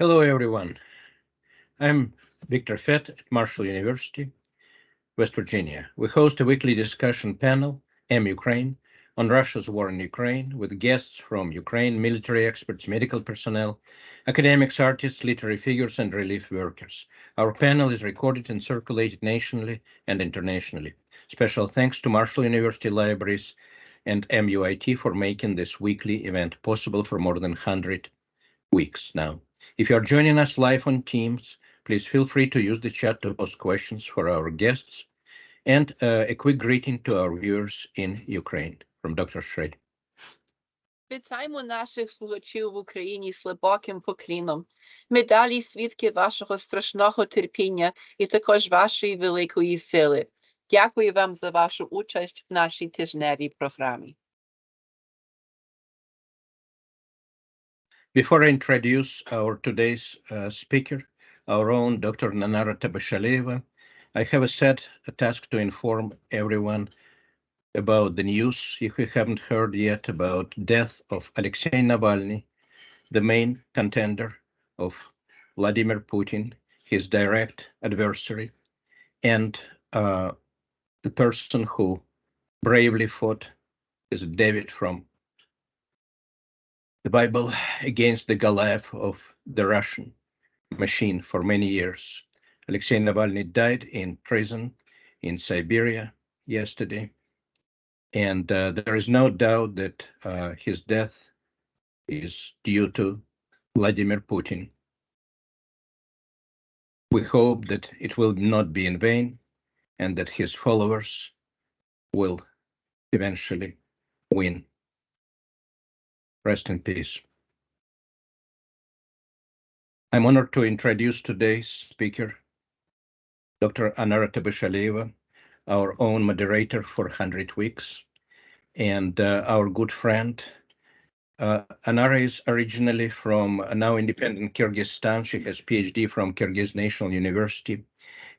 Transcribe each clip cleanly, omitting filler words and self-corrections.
Hello, everyone. I'm Victor Fett at Marshall University, West Virginia. We host a weekly discussion panel, Ukraine, on Russia's war in Ukraine, with guests from Ukraine, military experts, medical personnel, academics, artists, literary figures, and relief workers. Our panel is recorded and circulated nationally and internationally. Special thanks to Marshall University Libraries and MUIT for making this weekly event possible for more than 100 weeks now. If you are joining us live on Teams, please feel free to use the chat to post questions for our guests. And a quick greeting to our viewers in Ukraine from Dr. Shred. Вітаємо наших слухачів в Україні з глибоким покліном. Ми далі свідки вашого страшного терпіння і також вашої великої сили. Дякую вам за вашу участь в нашій тижневій програмі. Before I introduce our today's speaker, our own Dr. Anara Tabyshalieva, I have a sad task to inform everyone about the news, if you haven't heard yet, about death of Alexei Navalny, the main contender of Vladimir Putin, his direct adversary, and the person who bravely fought as David from the Bible against the Goliath of the Russian machine for many years. Alexei Navalny died in prison in Siberia yesterday, and there is no doubt that his death is due to Vladimir Putin. We hope that it will not be in vain and that his followers will eventually win. Rest in peace. I'm honored to introduce today's speaker, Dr. Anara Tabyshalieva, our own moderator for 100 Weeks, and our good friend. Anara is originally from now independent Kyrgyzstan. She has PhD from Kyrgyz National University,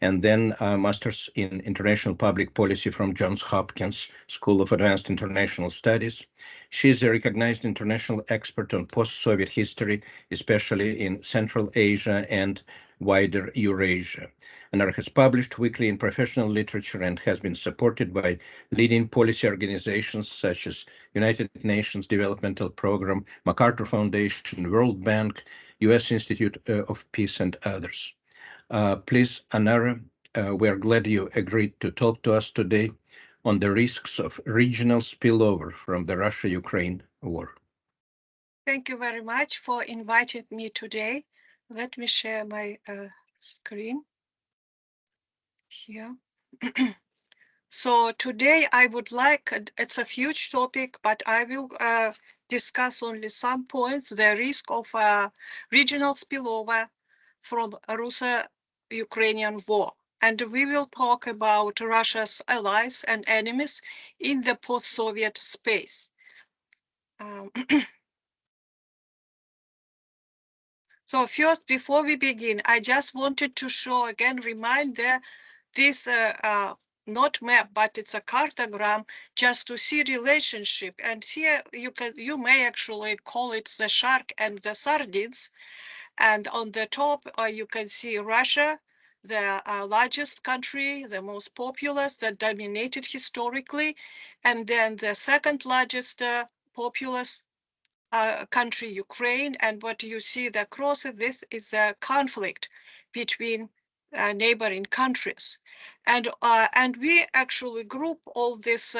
and then a master's in international public policy from Johns Hopkins School of Advanced International Studies. She is a recognized international expert on post-Soviet history, especially in Central Asia and wider Eurasia. Anara has published weekly in professional literature and has been supported by leading policy organizations such as United Nations Developmental Program, MacArthur Foundation, World Bank, U.S. Institute of Peace, and others. Please, Anara, we are glad you agreed to talk to us today on the risks of regional spillover from the Russia-Ukraine war. Thank you very much for inviting me today. Let me share my screen here. So today I would like, it's a huge topic, but I will discuss only some points, the risk of regional spillover from Russia-Ukrainian war. And we will talk about Russia's allies and enemies in the post-Soviet space. So first, before we begin, I just wanted to show again, remind this not map, but it's a cartogram, just to see relationship. And here you may actually call it the shark and the sardines. And on the top, you can see Russia, the largest country, the most populous, that dominated historically, and then the second largest populous country, Ukraine. And what you see the cross of this is a conflict between neighboring countries. And we actually group all these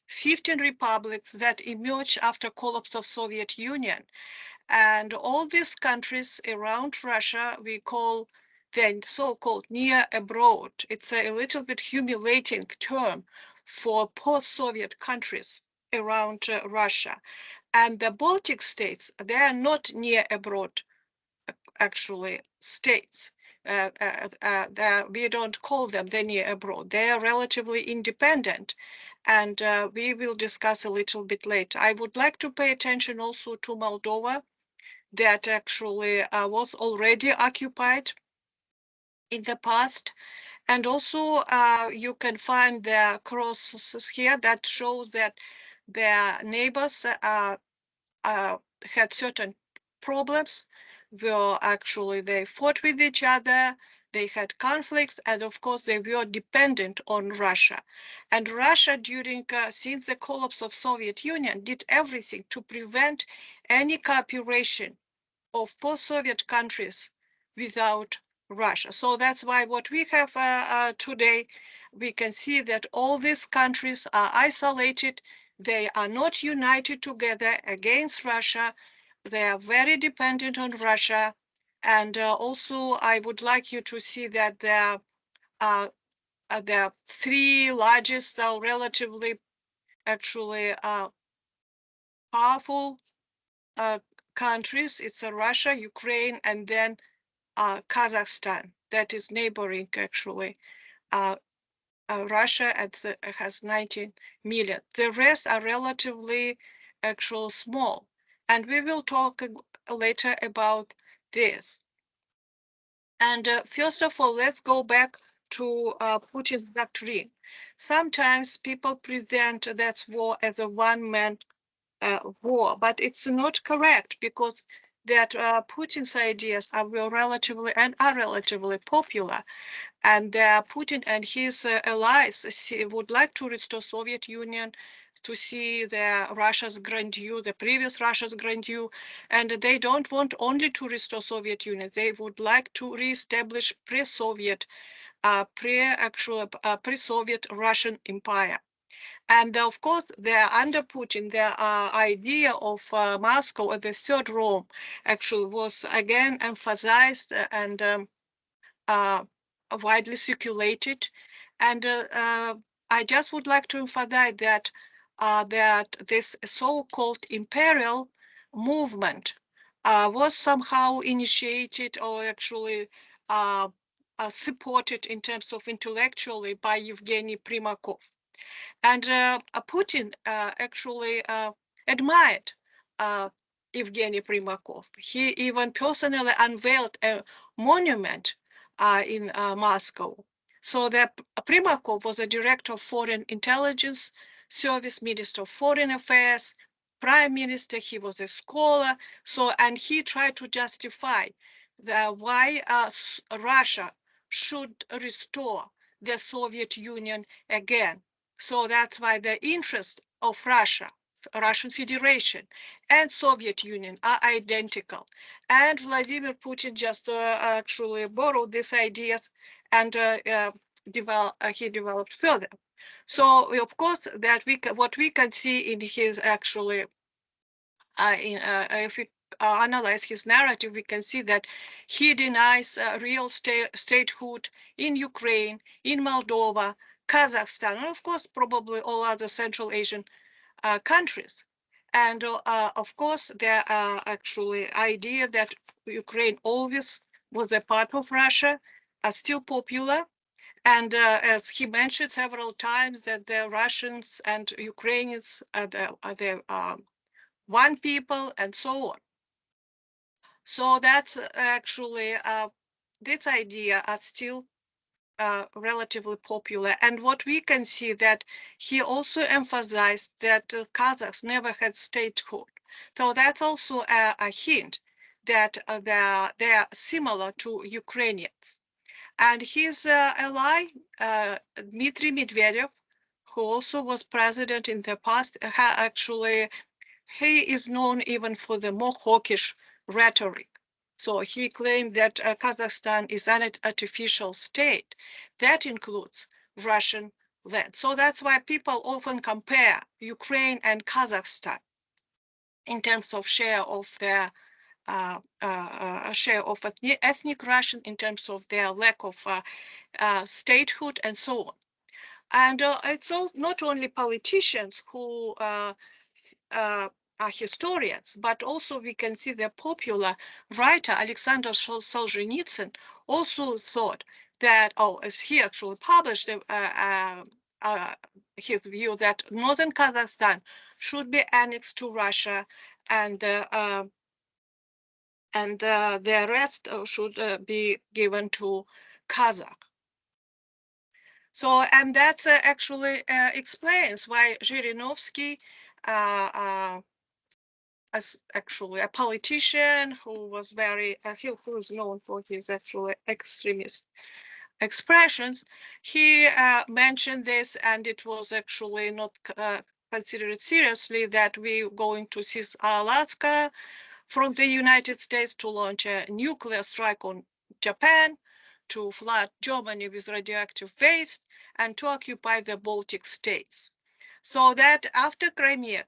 15 republics that emerged after collapse of Soviet Union. And all these countries around Russia, we call the so-called near abroad. It's a little bit humiliating term for post-Soviet countries around Russia. And the Baltic states, they are not near abroad, actually, states. We don't call them the near abroad. They are relatively independent. And we will discuss a little bit later. I would like to pay attention also to Moldova, that actually was already occupied in the past. And also you can find the crosses here that shows that their neighbors had certain problems where actually they fought with each other, they had conflicts, and of course they were dependent on Russia. And Russia during, since the collapse of Soviet Union, did everything to prevent any cooperation of post-Soviet countries without Russia. So that's why what we have today, we can see that all these countries are isolated. They are not united together against Russia. They are very dependent on Russia. And also, I would like you to see that the three largest, relatively actually powerful countries. It's Russia, Ukraine, and then Kazakhstan. That is neighboring actually. Russia has 19 million. The rest are relatively actual small. And we will talk later about this. And first of all, let's go back to Putin's doctrine. Sometimes people present that war as a one-man war, but it's not correct because that Putin's ideas are relatively popular, and Putin and his allies would like to restore Soviet Union, to see the Russia's grandeur, the previous Russia's grandeur, and they don't want only to restore Soviet Union. They would like to reestablish pre-Soviet, pre-Soviet Russian Empire. And of course, under Putin, the idea of Moscow as the third Rome actually was again emphasized and widely circulated. And I just would like to emphasize that that this so-called imperial movement was somehow initiated or actually supported in terms of intellectually by Yevgeny Primakov. And Putin actually admired Evgeny Primakov. He even personally unveiled a monument in Moscow. So that Primakov was a director of Foreign Intelligence Service, Minister of Foreign Affairs, Prime Minister. He was a scholar. So, and he tried to justify why Russia should restore the Soviet Union again. So that's why the interests of Russia, Russian Federation, and Soviet Union are identical. And Vladimir Putin just actually borrowed these ideas and he developed further. So of course that what we can see in his actually if we analyze his narrative, we can see that he denies real statehood in Ukraine, in Moldova, Kazakhstan, and of course, probably all other Central Asian countries. And of course, there are actually idea that Ukraine always was a part of Russia are still popular. And as he mentioned several times that the Russians and Ukrainians are the one people and so on. So that's actually this idea are still relatively popular. And what we can see that he also emphasized that Kazakhs never had statehood. So that's also a hint that they are similar to Ukrainians. And his ally, Dmitry Medvedev, who also was president in the past, actually he is known even for the more hawkish rhetoric. So he claimed that Kazakhstan is an artificial state. That includes Russian land. So that's why people often compare Ukraine and Kazakhstan in terms of share of their share of ethnic Russian, in terms of their lack of statehood and so on. And it's not only politicians who are historians, but also we can see the popular writer Alexander Solzhenitsyn also thought that, as he actually published his view that northern Kazakhstan should be annexed to Russia, and the rest should be given to Kazakh. So, and that actually explains why Zhirinovsky actually a politician who was very, who is known for his actually extremist expressions. He mentioned this, and it was actually not considered seriously, that we're going to seize Alaska from the United States, to launch a nuclear strike on Japan, to flood Germany with radioactive waste, and to occupy the Baltic states. So that after Crimea,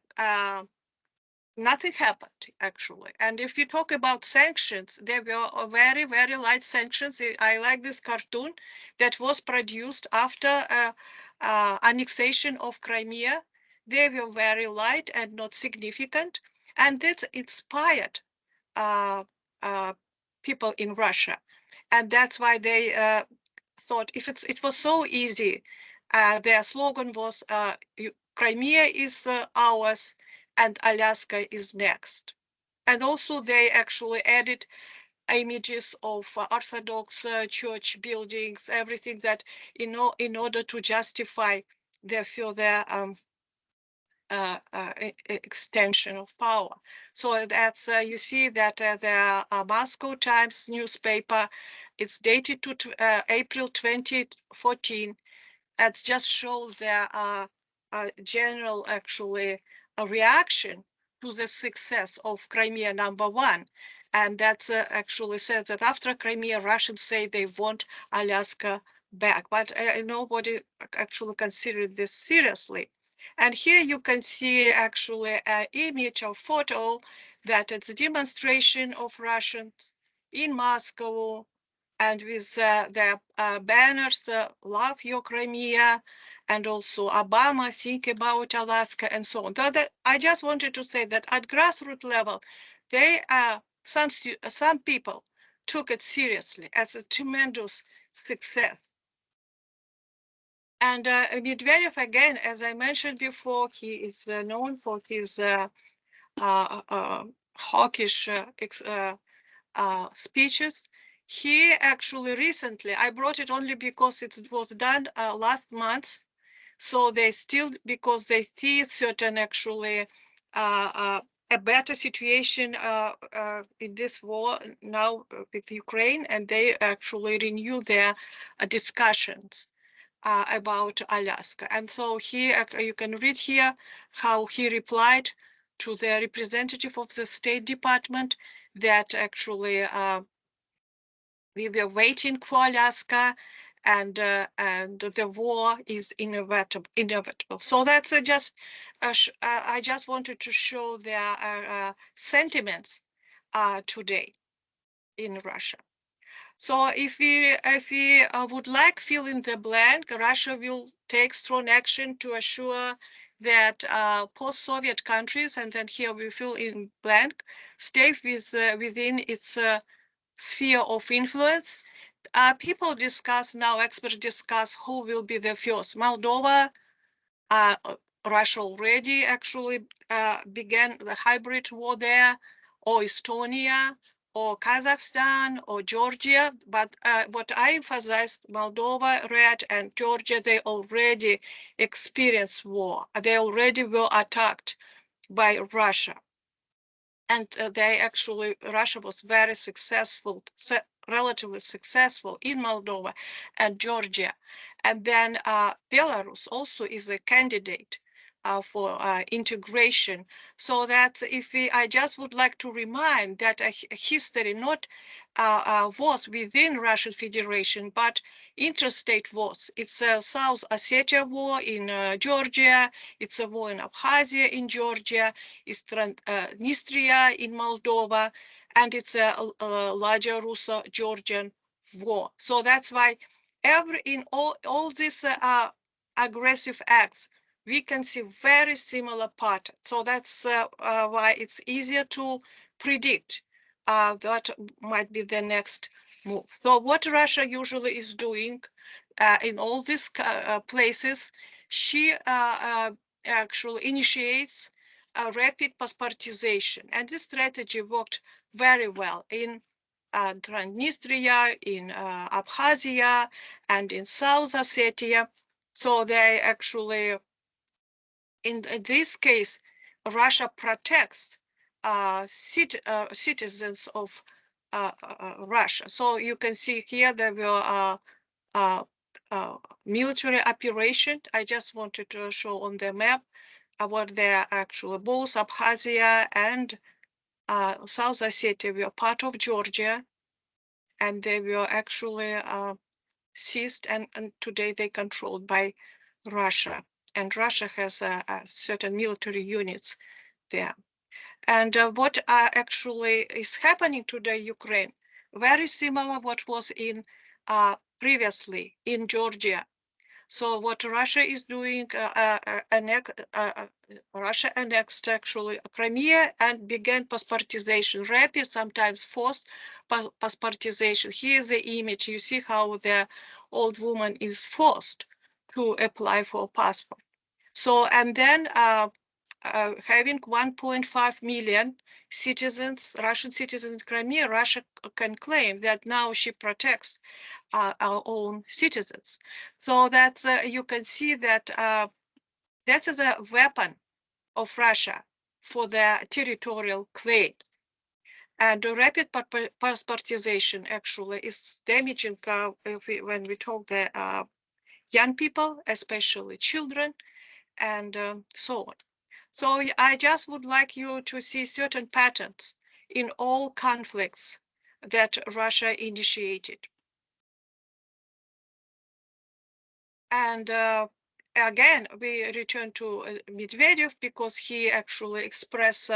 nothing happened, actually. And if you talk about sanctions, there were very, very light sanctions. I like this cartoon that was produced after annexation of Crimea. They were very light and not significant. And this inspired people in Russia. And that's why they thought, if it was so easy, their slogan was, Crimea is ours, and Alaska is next. And also they actually added images of Orthodox church buildings, everything that, in order to justify their further extension of power. So that's, you see that the Moscow Times newspaper, it's dated to April 2014. It just shows their general, actually, a reaction to the success of Crimea #1. And that actually says that after Crimea, Russians say they want Alaska back, but nobody actually considered this seriously. And here you can see actually an image or photo that it's a demonstration of Russians in Moscow, and with the banners, love your Crimea, and also Obama, think about Alaska, and so on. I just wanted to say that at grassroots level, they some people took it seriously as a tremendous success. And Medvedev, again, as I mentioned before, he is known for his hawkish speeches. He actually recently, I brought it only because it was done last month. So they still, because they see certain actually a better situation in this war now with Ukraine, and they actually renew their discussions about Alaska. And so here you can read here how he replied to the representative of the State Department that actually we were waiting for Alaska, and the war is inevitable. So that's I just wanted to show their sentiments today in Russia. So if we would like fill in the blank, Russia will take strong action to assure that post-Soviet countries, and then here we fill in blank, stay within its sphere of influence. People discuss now, experts discuss who will be the first. Moldova, Russia already actually began the hybrid war there, or Estonia, or Kazakhstan, or Georgia. But what I emphasized, Moldova, Red, and Georgia, they already experienced war. They already were attacked by Russia. And they actually, Russia was very successful, relatively successful in Moldova and Georgia. And then Belarus also is a candidate for integration. So that I just would like to remind that history not was within Russian Federation, but interstate wars. It's a South Ossetia war in Georgia. It's a war in Abkhazia in Georgia. It's Transnistria in Moldova, and it's a larger Russo-Georgian war. So that's why in all these aggressive acts, we can see very similar pattern. So that's why it's easier to predict what might be the next move. So what Russia usually is doing in all these places, she actually initiates a rapid passportization. And this strategy worked very well in Transnistria, in Abkhazia, and in South Ossetia. So they actually, in this case, Russia protects citizens of Russia. So you can see here there were military operation. I just wanted to show on the map what they are actually. Both Abkhazia and South Ossetia were part of Georgia, and they were actually seized, and today they controlled by Russia. And Russia has certain military units there. And what actually is happening today, Ukraine, very similar what was in previously in Georgia. So what Russia is doing, Russia annexed actually Crimea and began passportization, rapid, sometimes forced passportization. Here is the image. You see how the old woman is forced to apply for a passport. So, and then having 1.5 million citizens, Russian citizens in Crimea, Russia can claim that now she protects our own citizens. So that's you can see that that is a weapon of Russia for their territorial claims. And rapid passportization actually is damaging when we talk the young people, especially children, and so on. So I just would like you to see certain patterns in all conflicts that Russia initiated. And again, we return to Medvedev because he actually expressed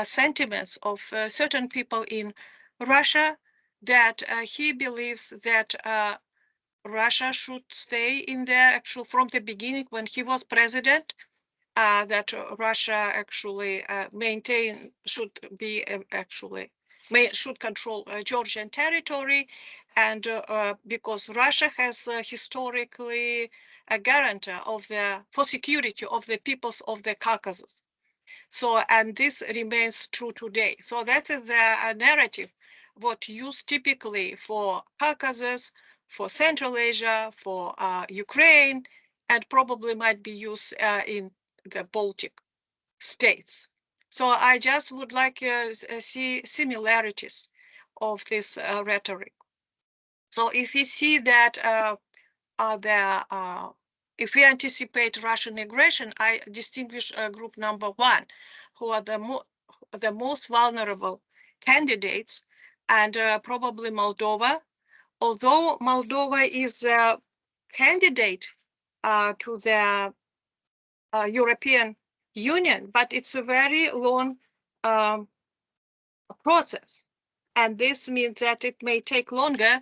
sentiments of certain people in Russia that he believes that Russia should stay in there actually from the beginning when he was president, that Russia actually should be actually should control Georgian territory, and because Russia has historically a guarantor of the for security of the peoples of the Caucasus. So, and this remains true today. So that is the narrative what used typically for Caucasus, for Central Asia, for Ukraine, and probably might be used in the Baltic states. So I just would like see similarities of this rhetoric. So if we see that if we anticipate Russian aggression, I distinguish group number one, who are the most vulnerable candidates, and probably Moldova. Although Moldova is a candidate to the European Union, but it's a very long process. And this means that it may take longer,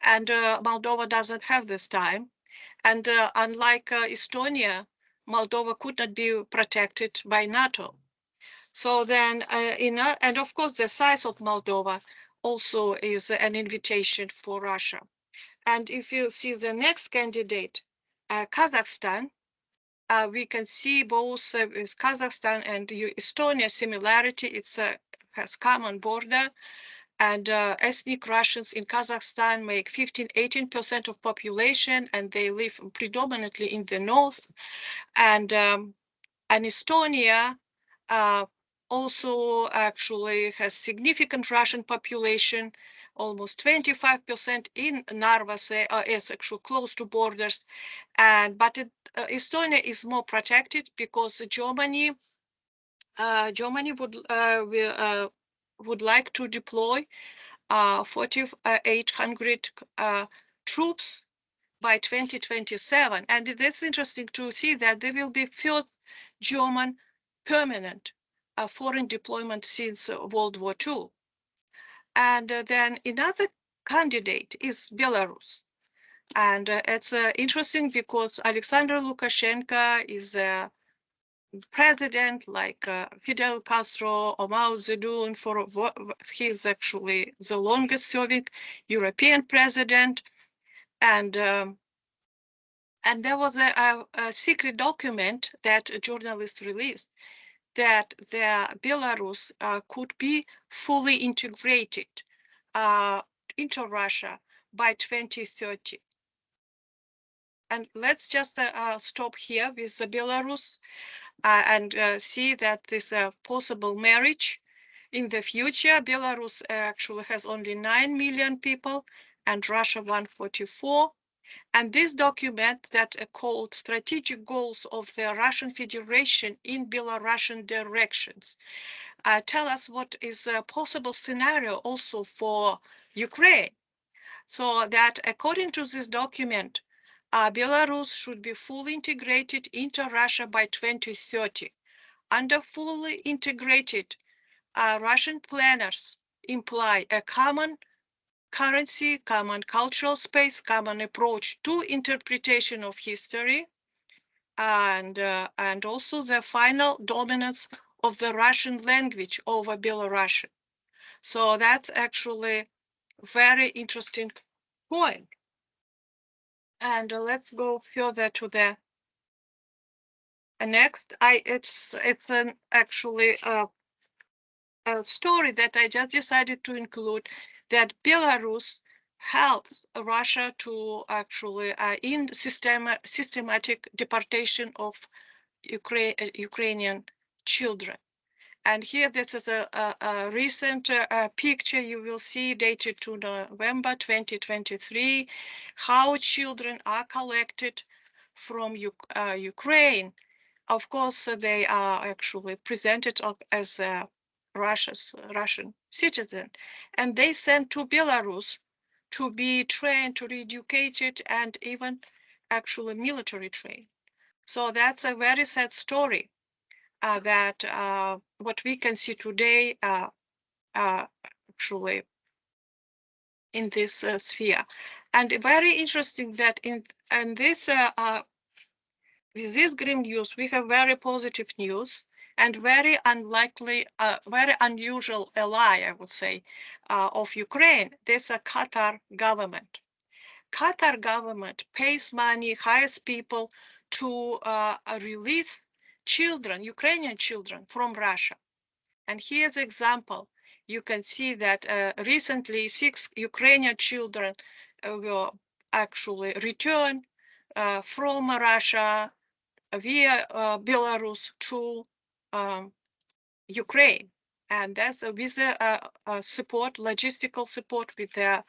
and Moldova doesn't have this time. And unlike Estonia, Moldova could not be protected by NATO. So then, and of course, the size of Moldova also is an invitation for Russia. And if you see the next candidate, Kazakhstan, we can see both with Kazakhstan and Estonia similarity. It's has common border, and ethnic Russians in Kazakhstan make 15–18% of population, and they live predominantly in the north. And Estonia also actually has significant Russian population, almost 25% in Narva, is actually close to borders. And but Estonia is more protected because Germany would like to deploy 4,800 troops by 2027. And it's interesting to see that there will be first German permanent foreign deployment since World War II. And then another candidate is Belarus. And it's interesting because Alexander Lukashenko is a president like Fidel Castro or Mao Zedong. He is actually the longest serving European president. And there was a secret document that a journalist released that the Belarus could be fully integrated into Russia by 2030. And let's just stop here with Belarus and see that this possible marriage in the future. Belarus actually has only 9 million people and Russia 144. And this document that called Strategic Goals of the Russian Federation in Belarusian Directions tell us what is a possible scenario also for Ukraine. So that according to this document, Belarus should be fully integrated into Russia by 2030. Under fully integrated, Russian planners imply a common currency, common cultural space, common approach to interpretation of history, and also the final dominance of the Russian language over Belarusian. So that's actually very interesting point. And let's go further to the next. It's an actually a story that I just decided to include, that Belarus helps Russia to actually in systematic deportation of Ukrainian children. And here, this is a recent picture you will see dated to November 2023, how children are collected from Ukraine. Of course, they are actually presented as Russian citizen, and they sent to Belarus to be trained, to be educated, and even actually military trained. So that's a very sad story that what we can see today actually in this sphere. And very interesting that in this with this grim news, we have very positive news and very unlikely, very unusual ally, I would say, of Ukraine. There's a Qatar government. Qatar government pays money, hires people to release children, Ukrainian children from Russia. And here's an example. You can see that recently 6 Ukrainian children were actually returned from Russia via Belarus to Ukraine. And that's with support, logistical support, with the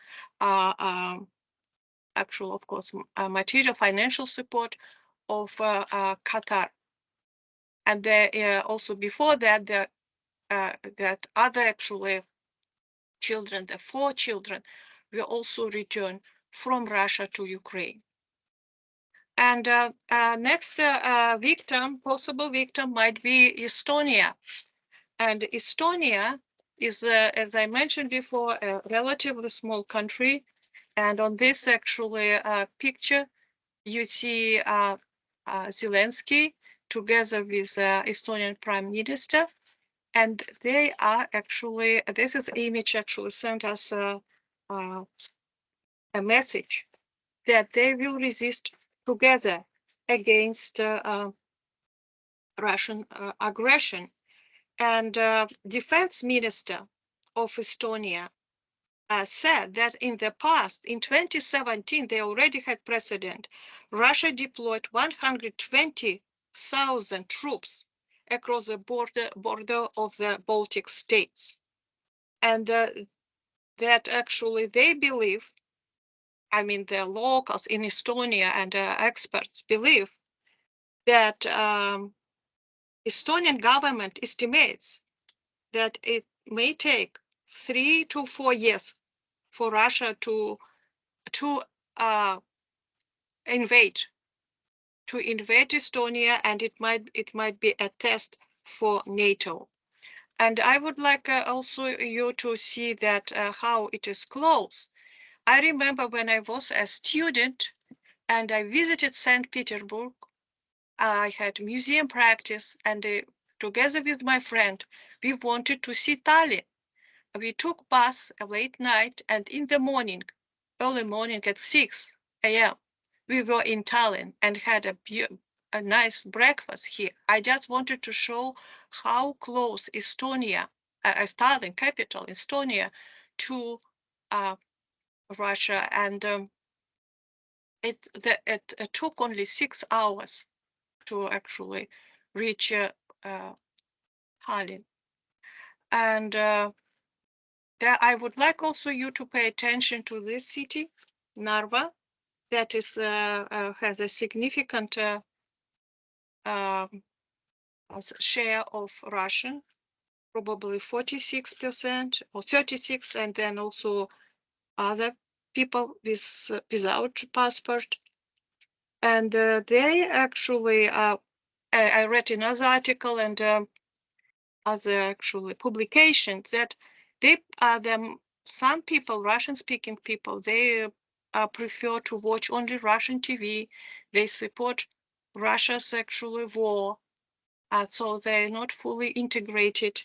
actual, of course, material, financial support of Qatar. And also before that, that other actually children, the 4 children, were also returned from Russia to Ukraine. And next victim, possible victim, might be Estonia. And Estonia is, as I mentioned before, a relatively small country. And on this actually picture, you see Zelensky together with Estonian Prime Minister. And they are actually, this is image actually sent us a message that they will resist together against Russian aggression. And defense minister of Estonia said that in the past, in 2017, they already had precedent. Russia deployed 120,000 troops across the border of the Baltic states. And that actually they believe, I mean, the locals in Estonia and experts believe that Estonian government estimates that it may take 3 to 4 years for Russia to invade Estonia, and it might be a test for NATO. And I would like also you to see that how it is close. I remember when I was a student and I visited St. Petersburg, I had museum practice, and together with my friend, we wanted to see Tallinn. We took bus late night, and in the morning, early morning at 6 a.m., we were in Tallinn and had a nice breakfast here. I just wanted to show how close Estonia, Tallinn capital, Estonia, to Russia. And it took only 6 hours to actually reach Tallinn. And there I would like also you to pay attention to this city, Narva, that is has a significant share of Russian, probably 46% or 36, and then also other people with without passport. And they actually, I read another article and other actually publications that they some people, Russian-speaking people, they prefer to watch only Russian TV. They support Russia's actually war, so they're not fully integrated,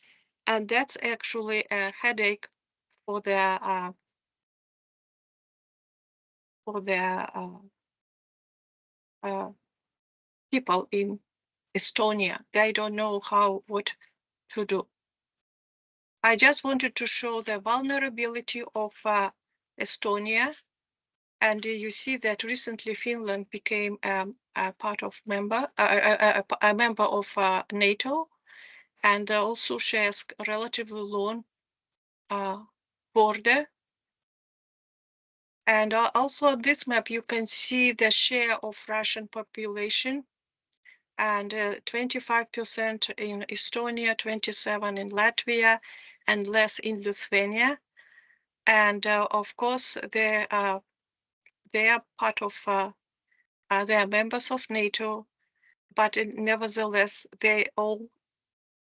and that's actually a headache for their people in Estonia. They don't know what to do. I just wanted to show the vulnerability of Estonia, and you see that recently Finland became a member of NATO, and also shares relatively long border. And also on this map, you can see the share of Russian population, and 25% in Estonia, 27% in Latvia, and less in Lithuania. And of course, they are part of, they are members of NATO, but nevertheless, they all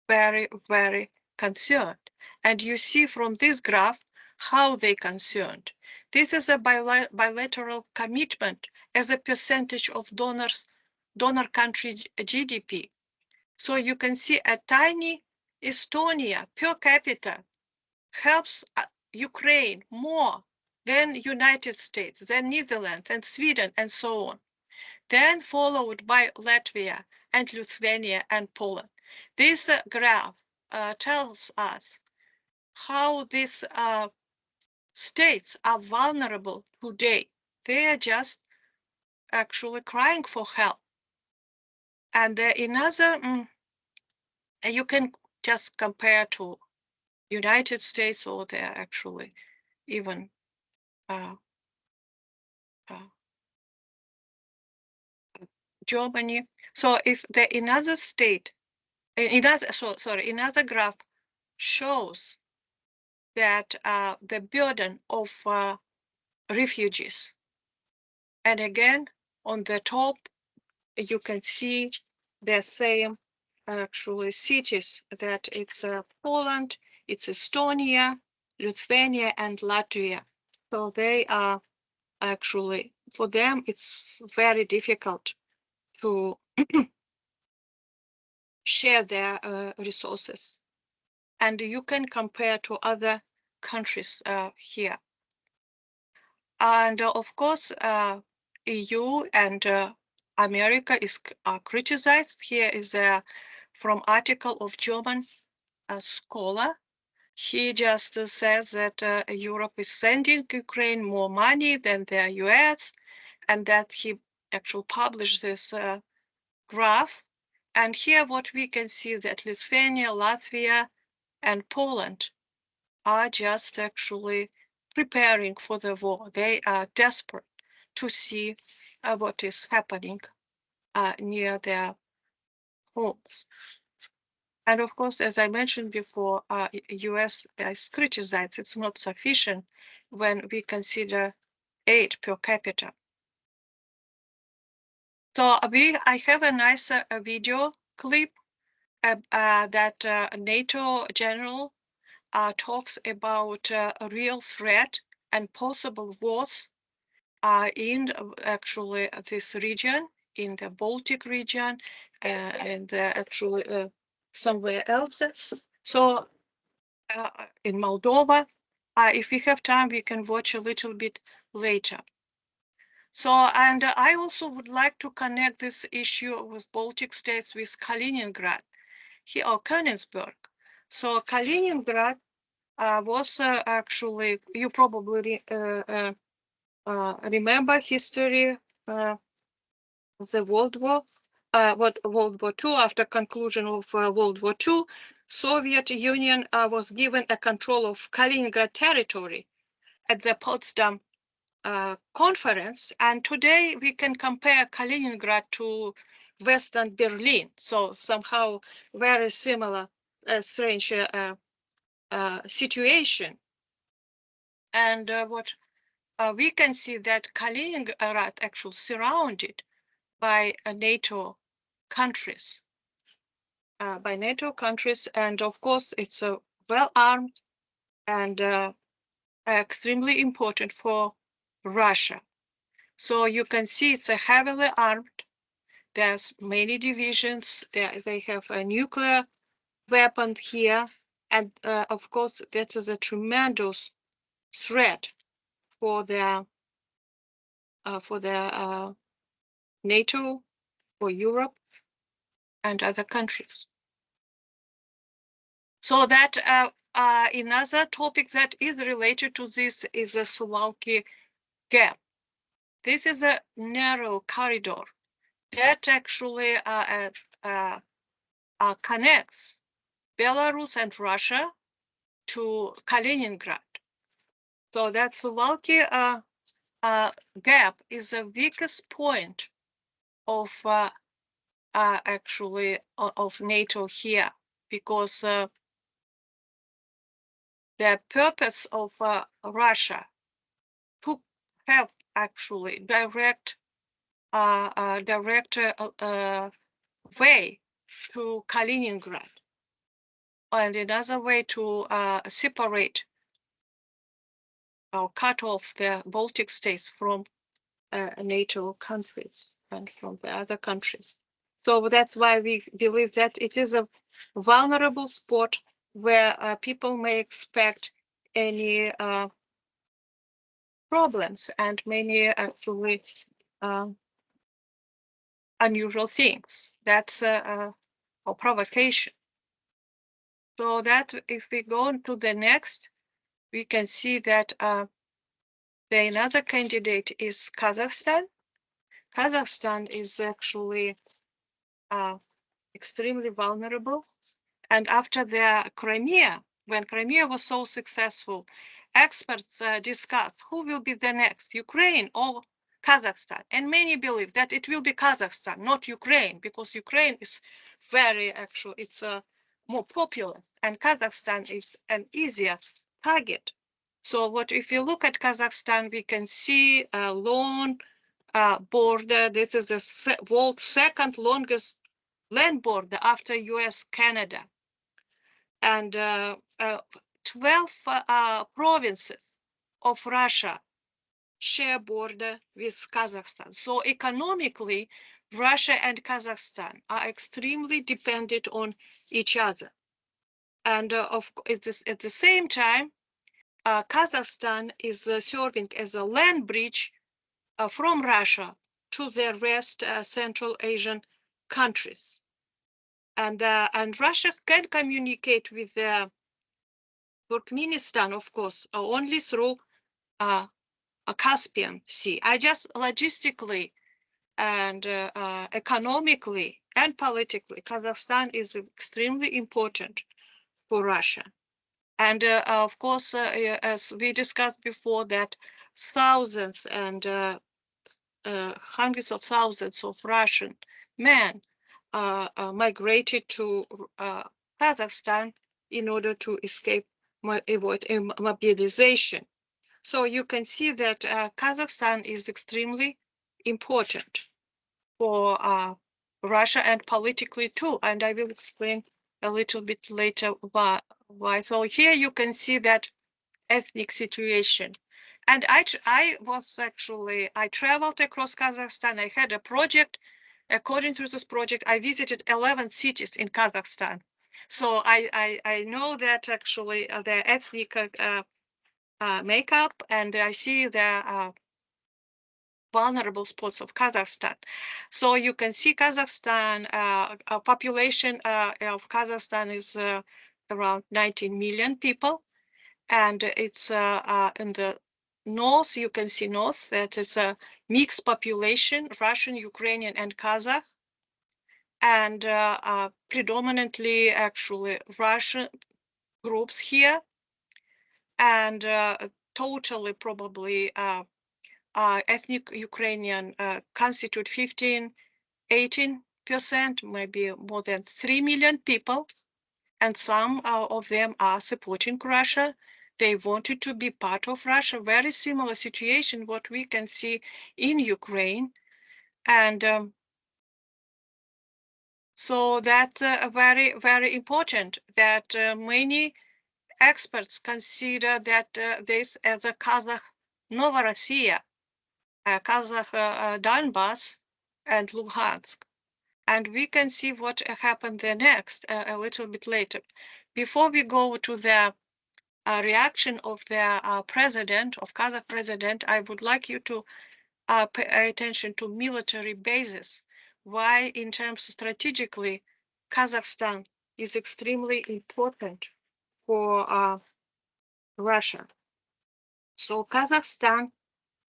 very, very concerned. And you see from this graph how they concerned. This is a bilateral commitment as a percentage of donor country GDP. So you can see a tiny Estonia per capita helps Ukraine more than United States, than Netherlands and Sweden and so on. Then followed by Latvia and Lithuania and Poland. This graph tells us how these states are vulnerable today. They are just actually crying for help. And another, you can just compare to United States, or they're actually even Germany. So if another state, another graph shows that the burden of refugees. And again, on the top, you can see the same actually cities, that it's Poland, it's Estonia, Lithuania, and Latvia. So they are actually, for them, it's very difficult to share their resources. And you can compare to other countries here. And of course, EU and America is criticized. Here is from article of German scholar. He just says that Europe is sending Ukraine more money than the US, and that he actually published this graph. And here what we can see that Lithuania, Latvia, and Poland are just actually preparing for the war. They are desperate to see what is happening near their homes. And of course, as I mentioned before, US is criticized. It's not sufficient when we consider aid per capita. So I have a nice video clip that NATO general talks about a real threat and possible wars in actually this region, in the Baltic region, and actually somewhere else. So in Moldova, if we have time, we can watch a little bit later. So, and I also would like to connect this issue with Baltic states with Kaliningrad, here, or Königsberg. So Kaliningrad was actually, you probably remember history the World War II. After conclusion of World War II, Soviet Union was given a control of Kaliningrad territory at the Potsdam conference, and today we can compare Kaliningrad to Western Berlin, so somehow very similar, strange situation. And what we can see that Kaliningrad actually surrounded by NATO countries, and of course it's well armed and extremely important for Russia. So you can see it's a heavily armed. There's many divisions. They have a nuclear weapon here, and of course that is a tremendous threat for the NATO, for Europe, and other countries. So that another topic that is related to this is the Suwalki Gap. This is a narrow corridor that actually connects Belarus and Russia to Kaliningrad. So that Suwalki Gap is the weakest point of actually of NATO here, because the purpose of Russia to have actually direct way to Kaliningrad, and another way to separate or cut off the Baltic states from NATO countries and from the other countries. So that's why we believe that it is a vulnerable spot where people may expect any problems and many actually unusual things. That's a provocation. So that if we go to the next, we can see that the another candidate is Kazakhstan. Kazakhstan is actually extremely vulnerable. And after the Crimea, when Crimea was so successful, experts discussed who will be the next, Ukraine or Kazakhstan. And many believe that it will be Kazakhstan, not Ukraine, because Ukraine is very actually, it's more popular, and Kazakhstan is an easier target. So what if you look at Kazakhstan, we can see a long border. This is the world's second longest land border after US, Canada. And 12 provinces of Russia share border with Kazakhstan. So economically, Russia and Kazakhstan are extremely dependent on each other. And at the same time, Kazakhstan is serving as a land bridge from Russia to the rest Central Asian countries. And Russia can communicate with Turkmenistan, of course, only through a Caspian Sea. I just logistically and economically and politically, Kazakhstan is extremely important for Russia. And of course, as we discussed before, that thousands and hundreds of thousands of Russian men migrated to Kazakhstan in order to avoid mobilization. So you can see that Kazakhstan is extremely important for Russia and politically too. And I will explain a little bit later why. So here you can see that ethnic situation. And I traveled across Kazakhstan. I had a project. According to this project, I visited 11 cities in Kazakhstan. So I know that actually the ethnic makeup, and I see the vulnerable spots of Kazakhstan. So you can see Kazakhstan, population of Kazakhstan is around 19 million people. And it's in the north, you can see north, that is a mixed population, Russian, Ukrainian, and Kazakh, and predominantly actually Russian groups here, and totally probably ethnic Ukrainian constitute 18%, maybe more than 3 million people, and some of them are supporting Russia. They wanted to be part of Russia. Very similar situation what we can see in Ukraine, and so that's very, very important that many experts consider that this as a Kazakh Novorossiya, Kazakh Donbass and Luhansk. And we can see what happened there next a little bit later. Before we go to the reaction of the president, of Kazakh president, I would like you to pay attention to military bases. Why, in terms of strategically, Kazakhstan is extremely important for Russia. So Kazakhstan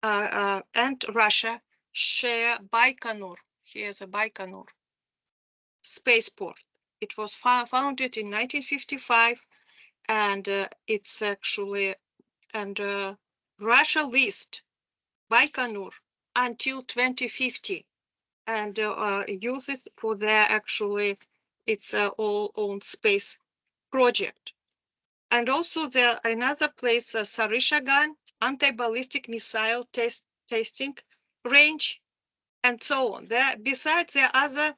and Russia share Baikonur. Here's a Baikonur spaceport. It was founded in 1955, and it's actually, and Russia leased Baikonur until 2050, and uses for their actually its all own space project. And also there another place, Sarishagan, anti-ballistic missile testing range, and so on. There, besides the other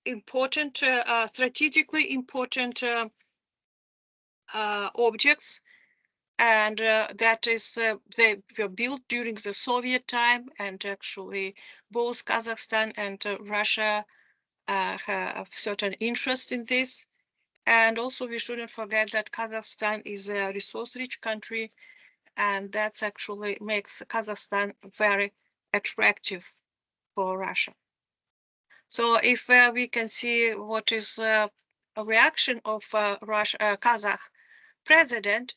important, strategically important objects, and that is they were built during the Soviet time, and actually both Kazakhstan and Russia have certain interest in this. And also we shouldn't forget that Kazakhstan is a resource-rich country, and that actually makes Kazakhstan very attractive for Russia. So if we can see what is a reaction of Kazakh president,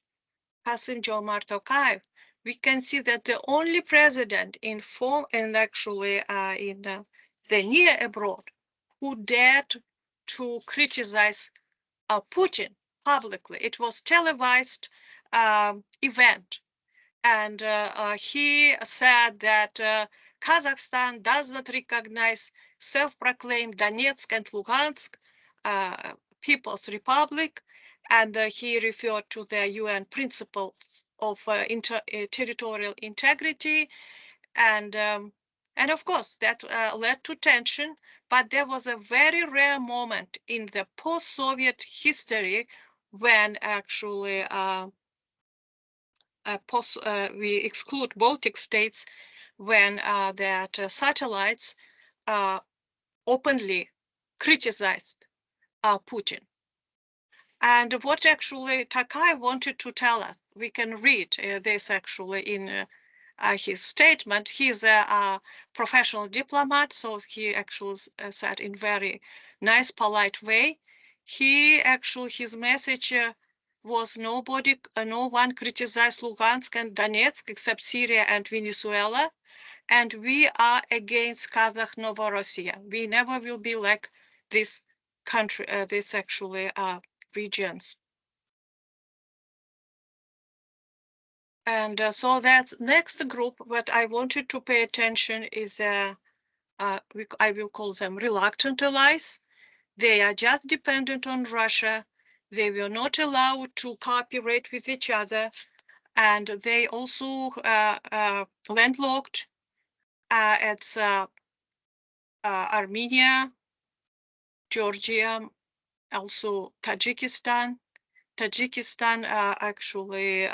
Kassym-Jomart Tokayev, we can see that the only president in form and actually in the near abroad who dared to criticize Putin publicly. It was televised event, and he said that Kazakhstan does not recognize self-proclaimed Donetsk and Luhansk People's Republic, and he referred to the UN principles of territorial integrity, and of course that led to tension. But there was a very rare moment in the post-Soviet history when actually we exclude Baltic states, when that satellites openly criticized Putin. And what actually Tokayev wanted to tell us, we can read this actually in his statement. He's a professional diplomat, so he actually said in very nice, polite way. He actually, his message was no one criticized Luhansk and Donetsk except Syria and Venezuela, and we are against Kazakh Novorossiya. We never will be like this country, this actually regions. And so that's next group. What I wanted to pay attention is I will call them reluctant allies. They are just dependent on Russia. They were not allowed to cooperate with each other, and they also landlocked. It's Armenia, Georgia, also Tajikistan. Tajikistan actually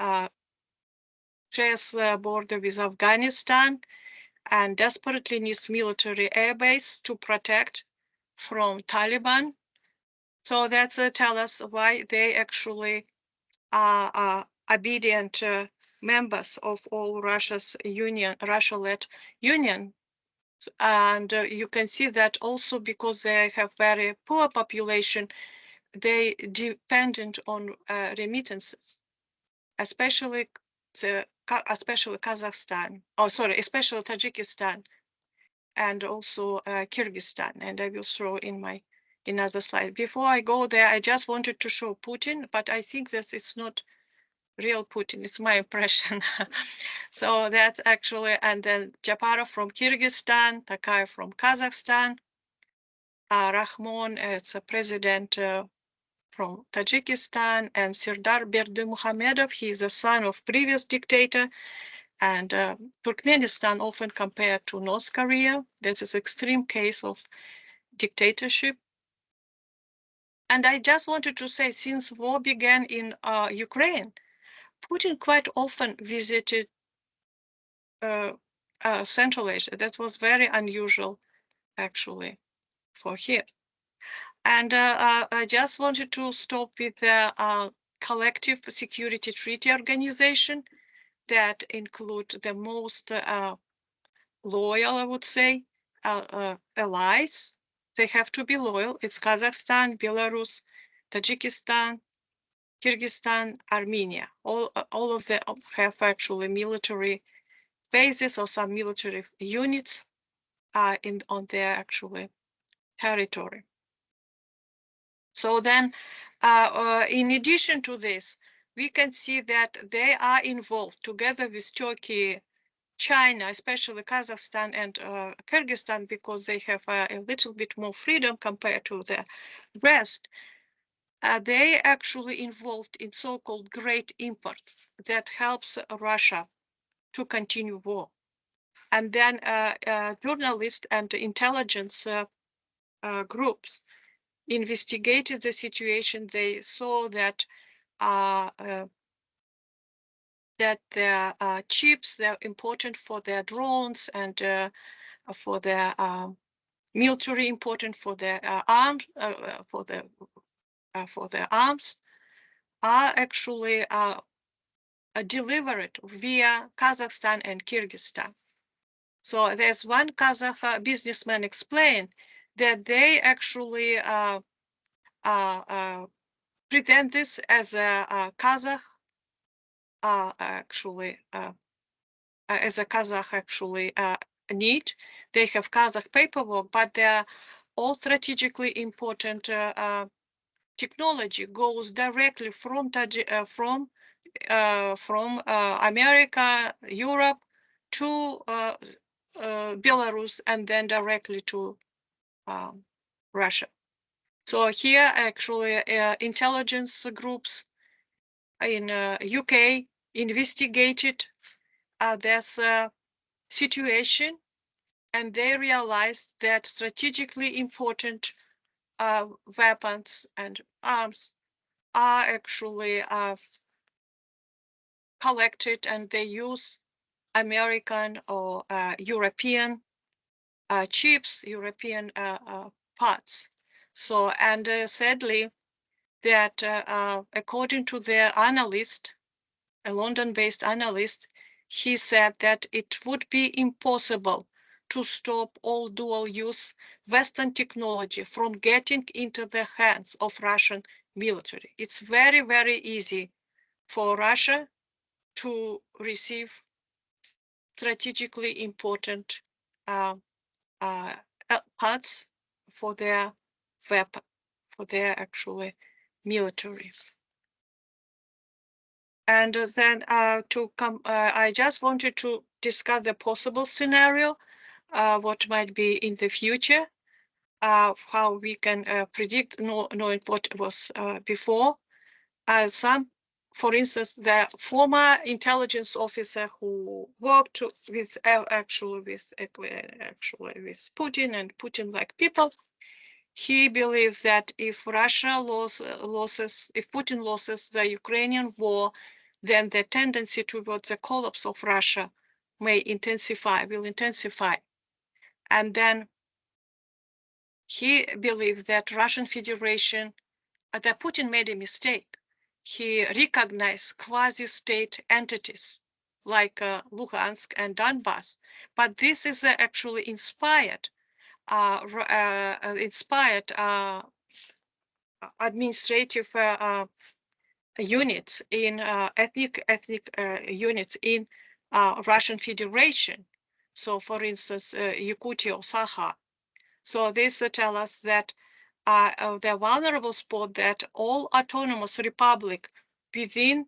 shares the border with Afghanistan and desperately needs military airbase to protect from Taliban. So that's tell us why they actually are obedient members of all Russia's union, Russia-led union. And you can see that also because they have very poor population, they dependent on remittances, especially especially Kazakhstan, especially Tajikistan, and also Kyrgyzstan. And I will show in my another slide. Before I go there, I just wanted to show Putin, but I think that it's not real Putin. It's my impression. So that's actually, and then Japarov from Kyrgyzstan, Takayev from Kazakhstan, Rahmon as a president from Tajikistan, and Serdar Berdimuhamedov, he is the son of previous dictator. And Turkmenistan often compared to North Korea. This is extreme case of dictatorship. And I just wanted to say, since war began in Ukraine, Putin quite often visited Central Asia. That was very unusual, actually, for him. And I just wanted to stop with the collective security treaty organization that include the most loyal, I would say, allies. They have to be loyal. It's Kazakhstan, Belarus, Tajikistan, Kyrgyzstan, Armenia. All of them have actually military bases or some military units on their actually territory. So then, in addition to this, we can see that they are involved together with Turkey, China, especially Kazakhstan and Kyrgyzstan, because they have a little bit more freedom compared to the rest. They actually involved in so-called great imports that helps Russia to continue war. And then journalists and intelligence groups investigated the situation. They saw that that the chips, they're important for their drones and for their military, important for their arms, for the arms, are actually delivered via Kazakhstan and Kyrgyzstan. So there's one Kazakh businessman explained that they actually present this as a Kazakh as a Kazakh actually need. They have Kazakh paperwork, but they're all strategically important technology goes directly from America, Europe to Belarus, and then directly to Russia. So here actually intelligence groups in UK investigated this situation, and they realized that strategically important weapons and arms are actually collected, and they use American or European chips, European parts. So, and sadly, that according to their analyst, a London-based analyst, he said that it would be impossible to stop all dual-use Western technology from getting into the hands of Russian military. It's very, very easy for Russia to receive strategically important parts for their weapon, for their actually military. And then I just wanted to discuss the possible scenario, what might be in the future, how we can predict, knowing what was before. For instance, the former intelligence officer who worked with with Putin and Putin-like people, he believes that if Russia if Putin loses the Ukrainian war, then the tendency towards the collapse of Russia will intensify. And then he believes that Russian Federation, that Putin made a mistake. He recognized quasi-state entities like Luhansk and Donbass, but this is actually inspired administrative units in ethnic units in Russian Federation. So, for instance, Yakutia or Sakha. So this tell us that the vulnerable spot that all autonomous republic within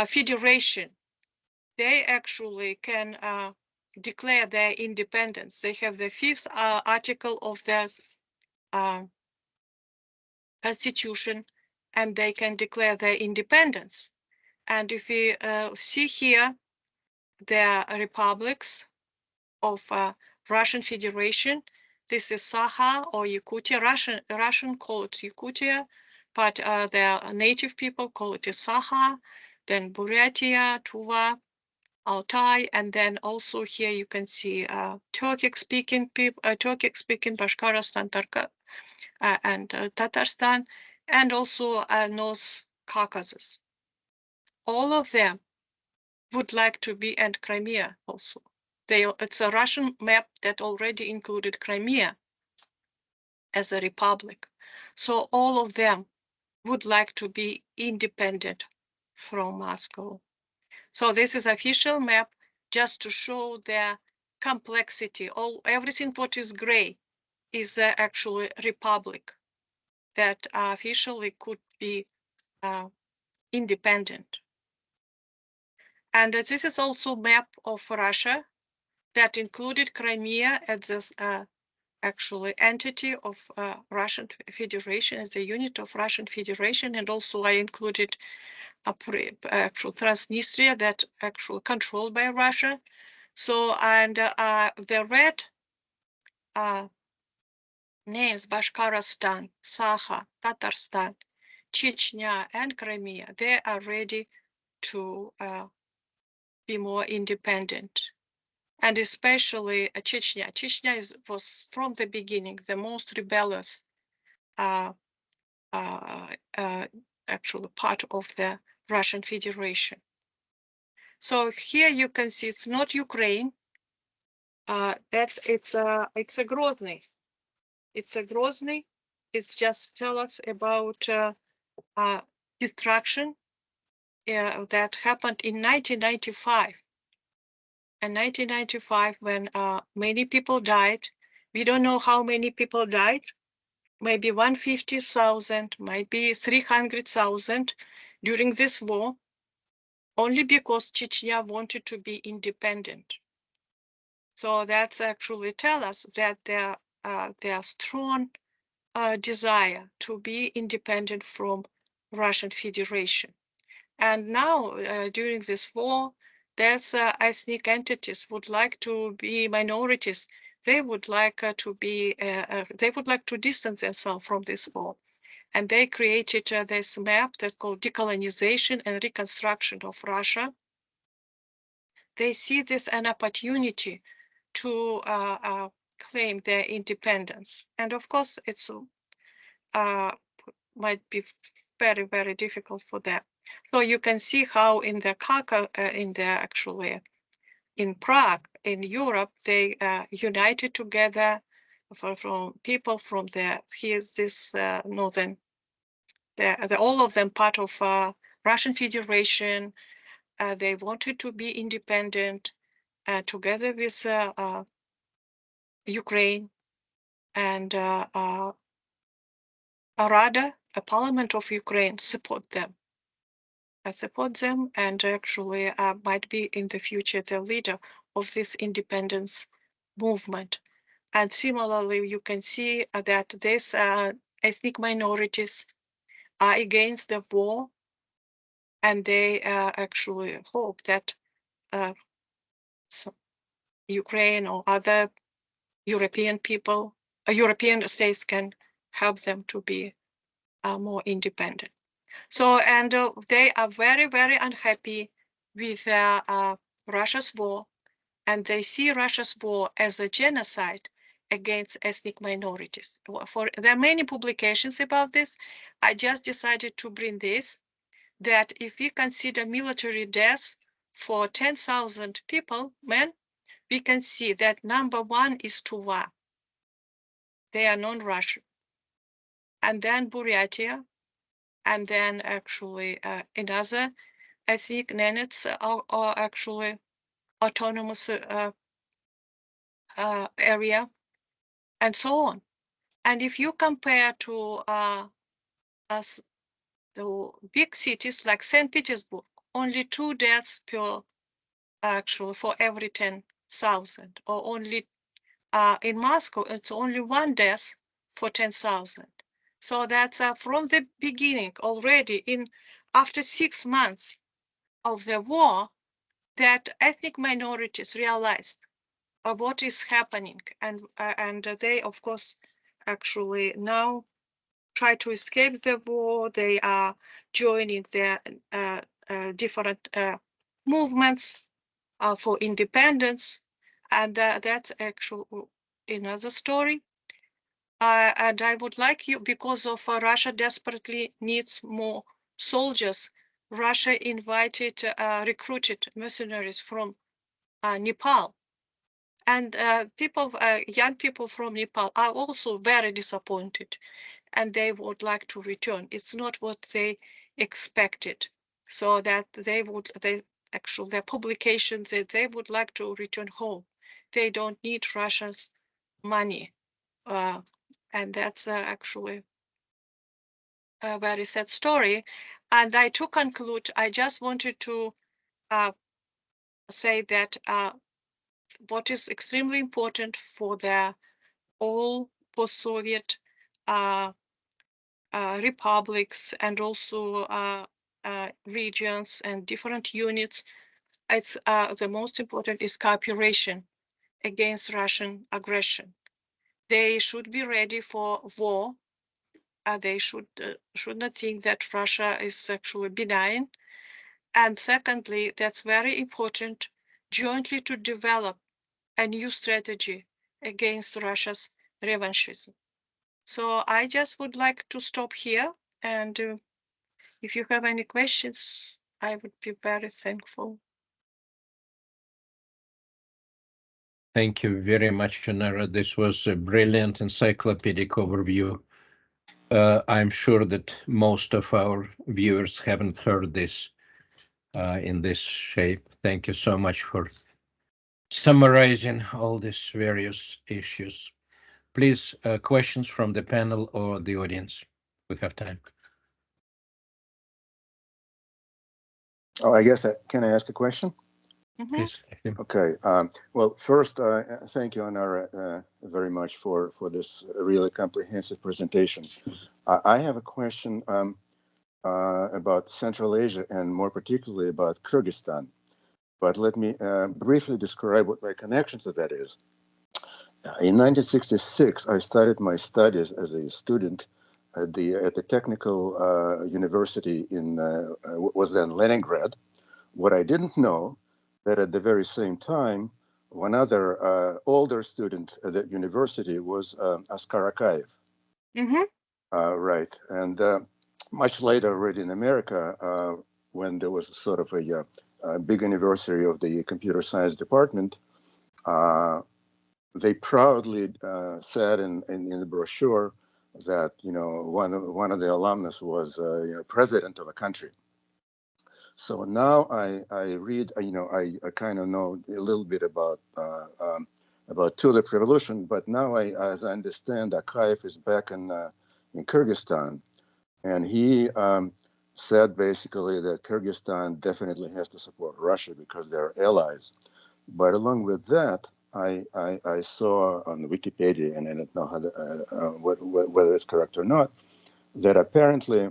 federation, they actually can declare their independence. They have the 5th article of the constitution, and they can declare their independence. And if we see here, the republics of Russian Federation, this is Sakha or Yakutia. Russian call it Yakutia, but the native people call it Sakha, then Buryatia, Tuva, Altai, and then also here you can see Turkic-speaking people, Turkic-speaking Bashkortostan, and Tatarstan, and also North Caucasus. All of them would like to be, and Crimea also. It's a Russian map that already included Crimea as a republic. So all of them would like to be independent from Moscow. So this is official map just to show the complexity. Everything what is gray is actually republic that officially could be independent. And this is also map of Russia that included Crimea as this actually entity of Russian Federation, as a unit of Russian Federation, and also I included actual Transnistria that actually controlled by Russia. So, and the red names, Bashkortostan, Sakha, Tatarstan, Chechnya, and Crimea, they are ready to be more independent. And especially Chechnya. Chechnya was from the beginning the most rebellious actually part of the Russian Federation. So here you can see it's not Ukraine. That it's a Grozny. It's a Grozny. It's just tell us about destruction that happened in 1995. In 1995, when many people died, we don't know how many people died. Maybe 150,000, might be 300,000 during this war, only because Chechnya wanted to be independent. So that's actually tell us that their strong desire to be independent from Russian Federation. And now during this war, there's ethnic entities would like to be minorities. They would like to be. They would like to distance themselves from this war, and they created this map that's called decolonization and reconstruction of Russia. They see this an opportunity to claim their independence, and of course, it's might be very, very difficult for them. So you can see how in the actually in Prague, in Europe, they united together from people from here's this northern, all of them part of Russian Federation. They wanted to be independent together with Ukraine, and Rada, a parliament of Ukraine, support them. And actually might be in the future the leader of this independence movement. And similarly, you can see that these ethnic minorities are against the war, and they actually hope that Ukraine or other European people, European states can help them to be more independent. So, and they are very, very unhappy with Russia's war, and they see Russia's war as a genocide against ethnic minorities. There are many publications about this. I just decided to bring this, that if we consider military deaths for 10,000 people, men, we can see that number one is Tuva. They are non-Russian. And then Buryatia, And then actually another, I think, Nenets are actually autonomous area, and so on. And if you compare to the big cities like St. Petersburg, only 2 deaths per actually for every 10,000, or only in Moscow, it's only 1 death for 10,000. So that's from the beginning already after 6 months of the war, that ethnic minorities realized what is happening, and they of course actually now try to escape the war. They are joining the different movements for independence, and that's actually another story. And I would like you, because of Russia desperately needs more soldiers, Russia invited, recruited mercenaries from Nepal. And young people from Nepal are also very disappointed, and they would like to return. It's not what they expected. So that actually, their publications, they would like to return home. They don't need Russia's money. And that's actually a very sad story. And to conclude, I just wanted to say that what is extremely important for all post-Soviet republics, and also regions and different units, it's the most important is cooperation against Russian aggression. They should be ready for war. They should not think that Russia is actually benign. And secondly, that's very important, jointly to develop a new strategy against Russia's revanchism. So I just would like to stop here, and if you have any questions, I would be very thankful. Thank you very much, Anara. This was a brilliant encyclopedic overview. I'm sure that most of our viewers haven't heard this in this shape. Thank you so much for summarizing all these various issues. Please, questions from the panel or the audience. We have time. Oh, I guess can I ask a question? Mm-hmm. Please. Okay. Well, first, thank you, Anara, very much for this really comprehensive presentation. I have a question about Central Asia, and more particularly about Kyrgyzstan. But let me briefly describe what my connection to that is. In 1966, I started my studies as a student at the technical university in was then Leningrad. What I didn't know, that at the very same time, one other older student at that university was Askar Akayev. Mm-hmm. Right. And much later, already in America, when there was sort of a big anniversary of the computer science department, they proudly said in the brochure that, one of the alumnus was president of a country. So now I read, I kind of know a little bit about Tulip Revolution, but now as I understand, Akayev is back in Kyrgyzstan, and he said basically that Kyrgyzstan definitely has to support Russia because they're allies. But along with that, I saw on Wikipedia, and I don't know whether it's correct or not, that apparently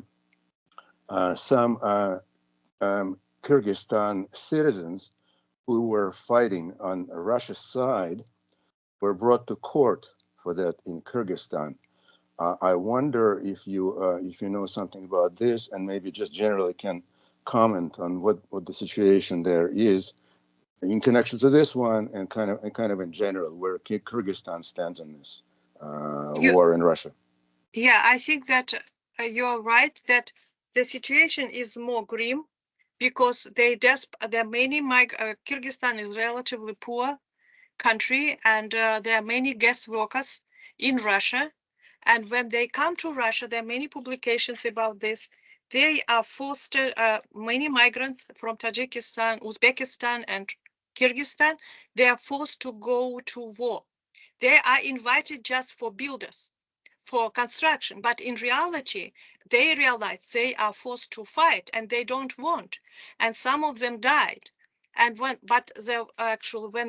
some Kyrgyzstan citizens who were fighting on Russia's side were brought to court for that in Kyrgyzstan. I wonder if you know something about this, and maybe just generally can comment on what the situation there is in connection to this one, and kind of in general where Kyrgyzstan stands in this war in Russia. Yeah, I think that you're right that the situation is more grim because there are many. Kyrgyzstan is relatively poor country, and there are many guest workers in Russia. And when they come to Russia, there are many publications about this. they are forced, many migrants from Tajikistan, Uzbekistan, and Kyrgyzstan, they are forced to go to war. They are invited just for builders, for construction, but in reality, they realize they are forced to fight and they don't want. And some of them died. And when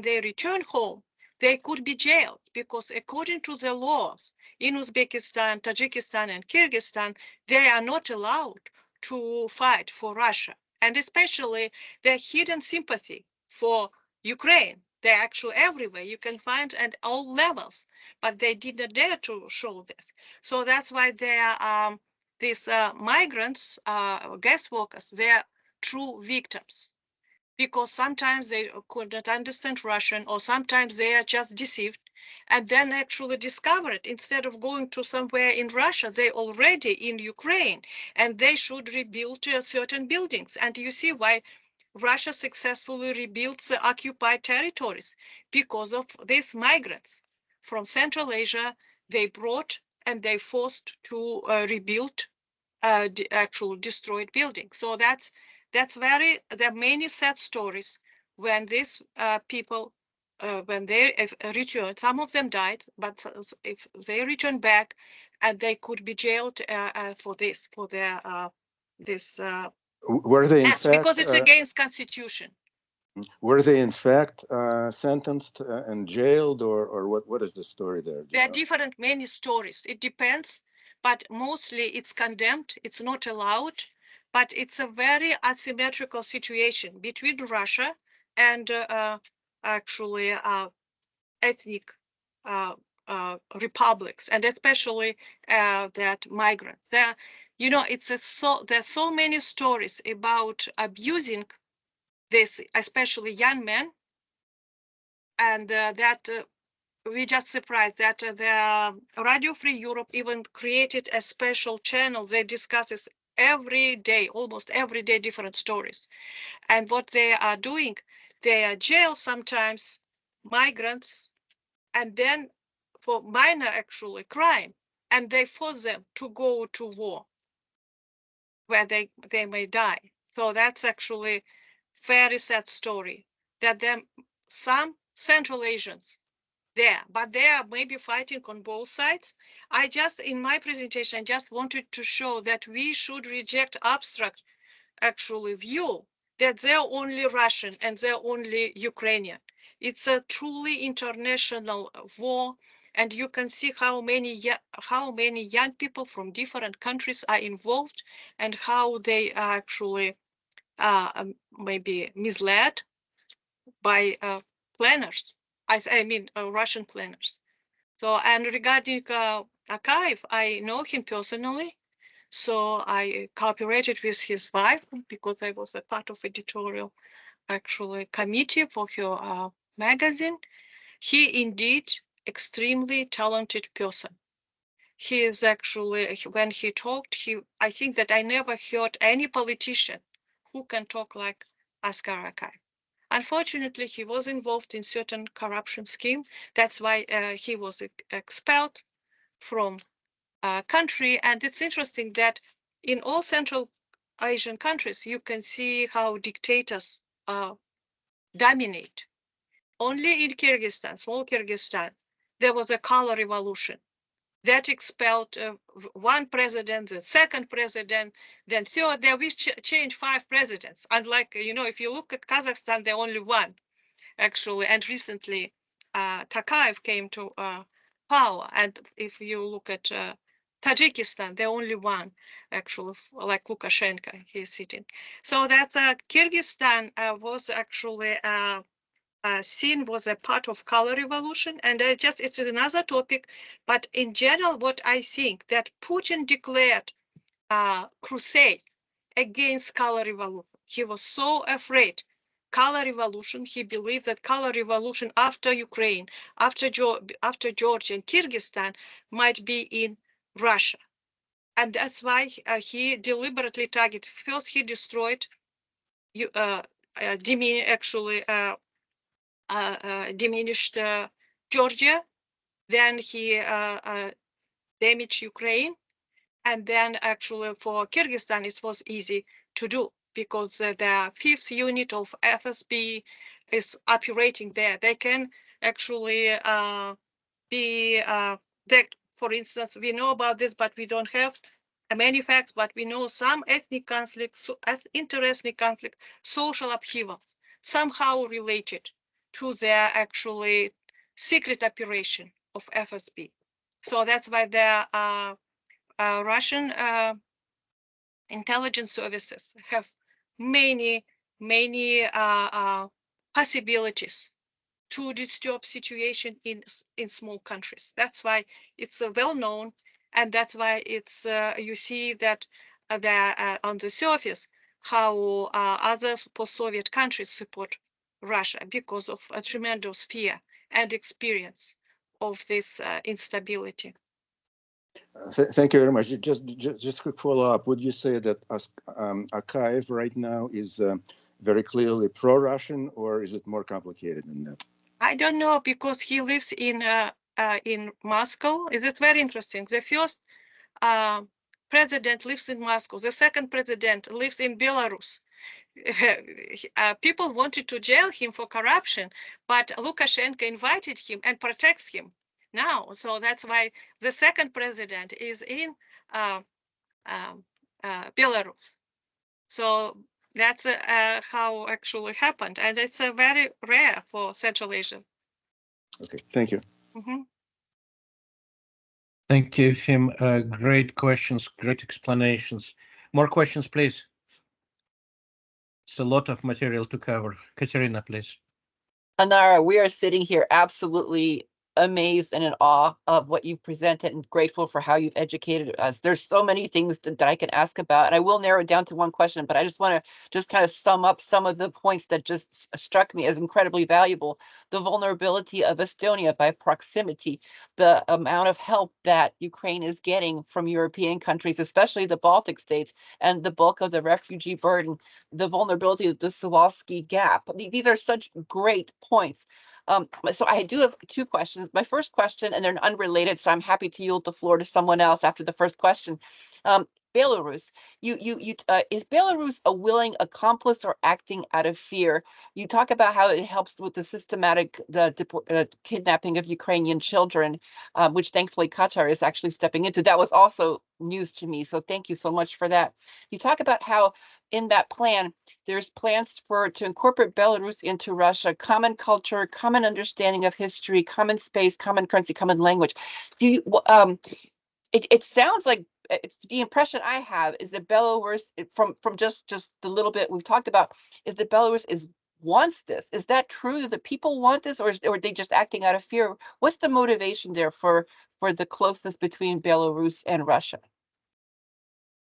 they return home, they could be jailed because according to the laws in Uzbekistan, Tajikistan, and Kyrgyzstan, they are not allowed to fight for Russia. And especially their hidden sympathy for Ukraine. They're actually everywhere. You can find at all levels, but they didn't dare to show this. So that's why these migrants, guest workers, they are true victims. Because sometimes they couldn't understand Russian, or sometimes they are just deceived, and then actually discover it. Instead of going to somewhere in Russia, they already in Ukraine, and they should rebuild certain buildings. And you see why Russia successfully rebuilt the occupied territories, because of these migrants from Central Asia. They brought and they forced to rebuild actual destroyed buildings. So there are many sad stories when these people, when they return, some of them died, but if they return back, and they could be jailed for this Were they in act, fact because it's against constitution. were they in fact sentenced and jailed, or what is the story there? There are different many stories. It depends, but mostly it's condemned. It's not allowed, but it's a very asymmetrical situation between Russia and actually ethnic republics, and especially that migrants. There, there's so many stories about abusing this, especially young men, and that we just surprised that the Radio Free Europe even created a special channel that discusses every day, almost every day, different stories. And what they are doing, they are jail sometimes migrants, and then for minor actually crime, and they force them to go to war where they may die. So that's actually very sad story that some Central Asians there, but they are maybe fighting on both sides. In my presentation, I just wanted to show that we should reject abstract actually view that they're only Russian and they're only Ukrainian. It's a truly international war, and you can see how many young people from different countries are involved, and how they are actually maybe misled by planners. I mean Russian planners. So, and regarding Akayev, I know him personally. So I cooperated with his wife because I was a part of editorial actually committee for her magazine. He indeed extremely talented person. He is actually, when he talked, I think that I never heard any politician who can talk like Askar Akayev. Unfortunately, he was involved in certain corruption scheme. That's why he was expelled from country. And it's interesting that in all Central Asian countries, you can see how dictators dominate. Only in Kyrgyzstan, small Kyrgyzstan, there was a color revolution that expelled one president, the second president, then third. There we changed 5 presidents. Unlike, if you look at Kazakhstan, there only one actually. And recently, Tokayev came to power. And if you look at Tajikistan, the only one actually, like Lukashenko, he's sitting. So that's Kyrgyzstan was actually seen was a part of color revolution, and it's another topic. But in general, what I think that Putin declared crusade against color revolution. He was so afraid. Color revolution, he believed that color revolution after Ukraine, after Georgia and Kyrgyzstan might be in Russia. And that's why he deliberately targeted. First, he destroyed, diminished Georgia. Then he damaged Ukraine. And then actually for Kyrgyzstan, it was easy to do because the fifth unit of FSB is operating there. They can actually be, for instance, we know about this, but we don't have many facts, but we know some ethnic conflicts, inter-ethnic conflict, social upheavals, somehow related to their actually secret operation of FSB. So that's why the Russian intelligence services have many possibilities to disturb situation in small countries. That's why it's well known, and that's why it's you see that on the surface how other post-Soviet countries support Russia because of a tremendous fear and experience of this instability. Thank you very much. Just quick follow-up. Would you say that Akayev right now is very clearly pro-Russian, or is it more complicated than that? I don't know, because he lives in Moscow. It's very interesting. The first president lives in Moscow. The second president lives in Belarus. People wanted to jail him for corruption, but Lukashenko invited him and protects him now. So that's why the second president is in Belarus. So that's how actually happened. And it's very rare for Central Asia. Okay, thank you. Mm-hmm. Thank you, Fim. Great questions, great explanations. More questions, please. It's a lot of material to cover. Katerina, please. Anara, we are sitting here absolutely amazed and in awe of what you've presented, and grateful for how you've educated us. There's so many things that I can ask about, and I will narrow it down to one question, but I just want to just kind of sum up some of the points that just struck me as incredibly valuable. The vulnerability of Estonia by proximity, the amount of help that Ukraine is getting from European countries, especially the Baltic states, and the bulk of the refugee burden, the vulnerability of the Suwalski Gap. These are such great points. So I do have two questions. My first question, and they're unrelated, so I'm happy to yield the floor to someone else after the first question. Belarus, is Belarus a willing accomplice or acting out of fear? You talk about how it helps with the systematic kidnapping of Ukrainian children, which thankfully Qatar is actually stepping into. That was also news to me, so thank you so much for that. You talk about how in that plan, there's plans to incorporate Belarus into Russia, common culture, common understanding of history, common space, common currency, common language. Do you? It sounds like the impression I have is that Belarus, from just the little bit we've talked about, is that Belarus wants this. Is that true? That people want this, or are they just acting out of fear? What's the motivation there for the closeness between Belarus and Russia?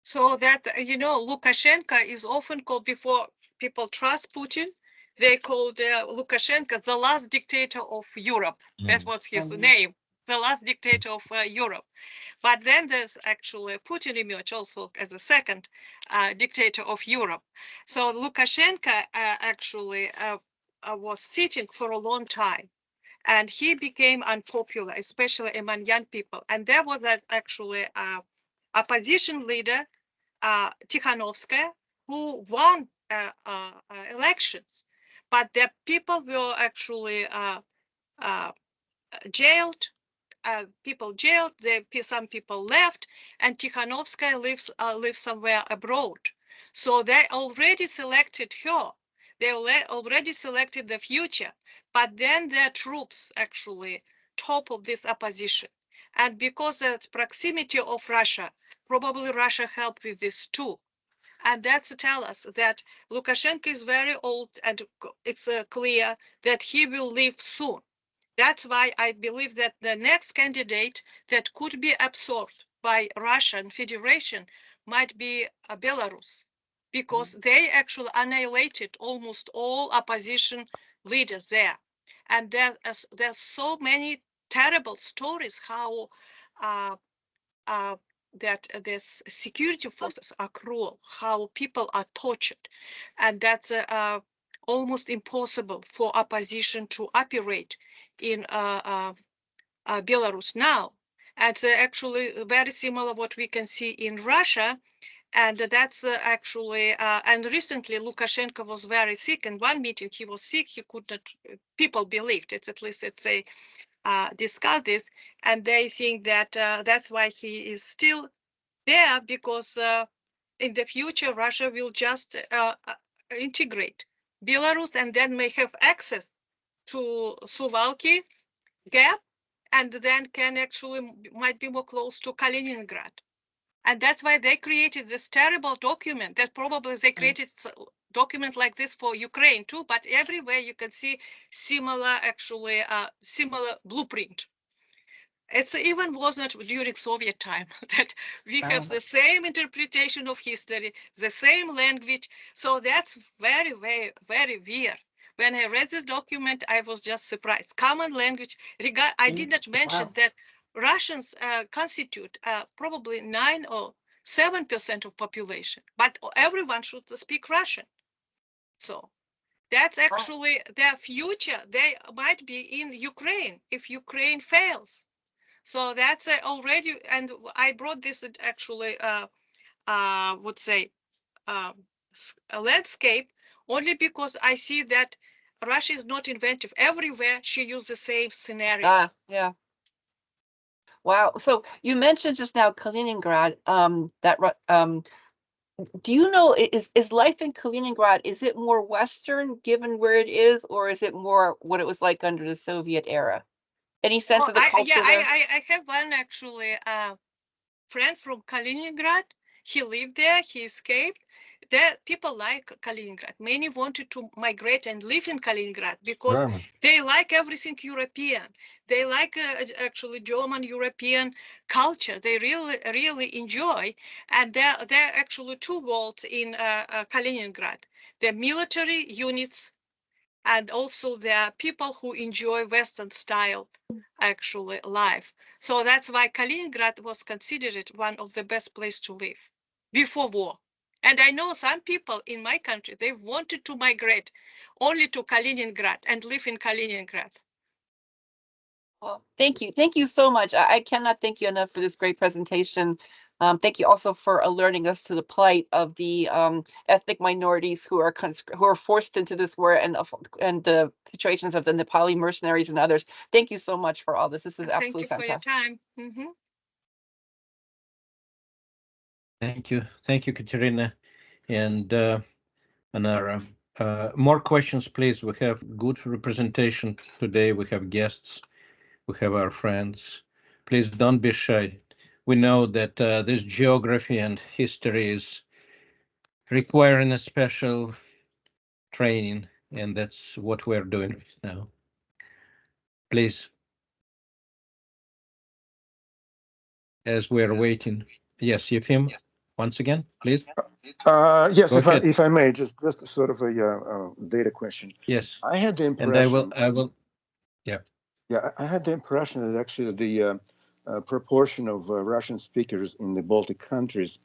So that, Lukashenko is often called, before people trust Putin, they called Lukashenko the last dictator of Europe. That was his name, the last dictator of Europe. But then there's actually Putin emerged also as the second dictator of Europe. So Lukashenko actually was sitting for a long time, and he became unpopular, especially among young people. And there was actually opposition leader, Tikhanovskaya, who won elections, but the people were actually jailed. People jailed. Some people left, and Tikhanovskaya lives somewhere abroad. So they already selected her. They already selected the future, but then their troops actually toppled this opposition. And because of the proximity of Russia, probably Russia helped with this too. And that's tell us that Lukashenko is very old, and it's clear that he will leave soon. That's why I believe that the next candidate that could be absorbed by Russian Federation might be Belarus, because they actually annihilated almost all opposition leaders there. And there's so many terrible stories how that these security forces are cruel, how people are tortured, and that's almost impossible for opposition to operate in Belarus now. And actually very similar what we can see in Russia. And that's actually, and recently Lukashenko was very sick. In one meeting, he was sick. He could not, people believed it, at least let's say, discuss this. And they think that that's why he is still there, because in the future, Russia will just integrate Belarus and then may have access to Suwalki gap, and then can actually might be more close to Kaliningrad. And that's why they created this terrible document that probably they created document like this for Ukraine too, but everywhere you can see similar, actually similar blueprint. It's even was not during Soviet time that we have the same interpretation of history, the same language. So that's very, very, very weird. When I read this document, I was just surprised. Common language. I did not mention that Russians constitute probably 9 or 7% of population, but everyone should speak Russian. So that's actually their future. They might be in Ukraine if Ukraine fails. So that's already, and I brought this actually, would say, a landscape only because I see that Russia is not inventive. Everywhere she used the same scenario. Yeah. Wow. So you mentioned just now Kaliningrad. Do you know, is life in Kaliningrad, is it more Western given where it is, or is it more what it was like under the Soviet era? Any sense of the culture there? I have one actually friend from Kaliningrad. He lived there, he escaped. There, people like Kaliningrad. Many wanted to migrate and live in Kaliningrad because they like everything European. They like actually German European culture. They really enjoy. And there are actually two worlds in Kaliningrad. The military units, and also there are people who enjoy Western style actually life. So that's why Kaliningrad was considered one of the best places to live before war. And I know some people in my country, they wanted to migrate only to Kaliningrad and live in Kaliningrad. Well, thank you. Thank you so much. I cannot thank you enough for this great presentation. Thank you also for alerting us to the plight of the ethnic minorities who are forced into this war, and the situations of the Nepali mercenaries and others. Thank you so much for all this. This is absolutely fantastic. Thank you for your time. Thank you, Katerina and Anara. More questions, please. We have good representation today. We have guests. We have our friends. Please don't be shy. We know that this geography and history is requiring a special training, and that's what we're doing right now. Please, as we're waiting. Yes, Yefim, once again, please. Yes, Go ahead. if I may, just sort of a data question. Yes. I had the impression. And I will. Yeah. Yeah, I had the impression that actually the proportion of Russian speakers in the Baltic countries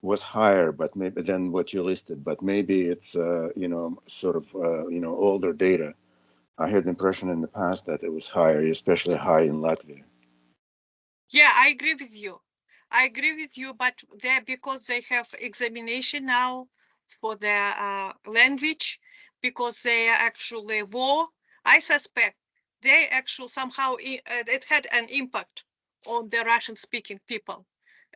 was higher, but maybe than what you listed. But maybe it's sort of older data. I had the impression in the past that it was higher, especially high in Latvia. Yeah, I agree with you. But because they have examination now for their language, because they are actually war, I suspect they actually somehow it had an impact on the Russian-speaking people,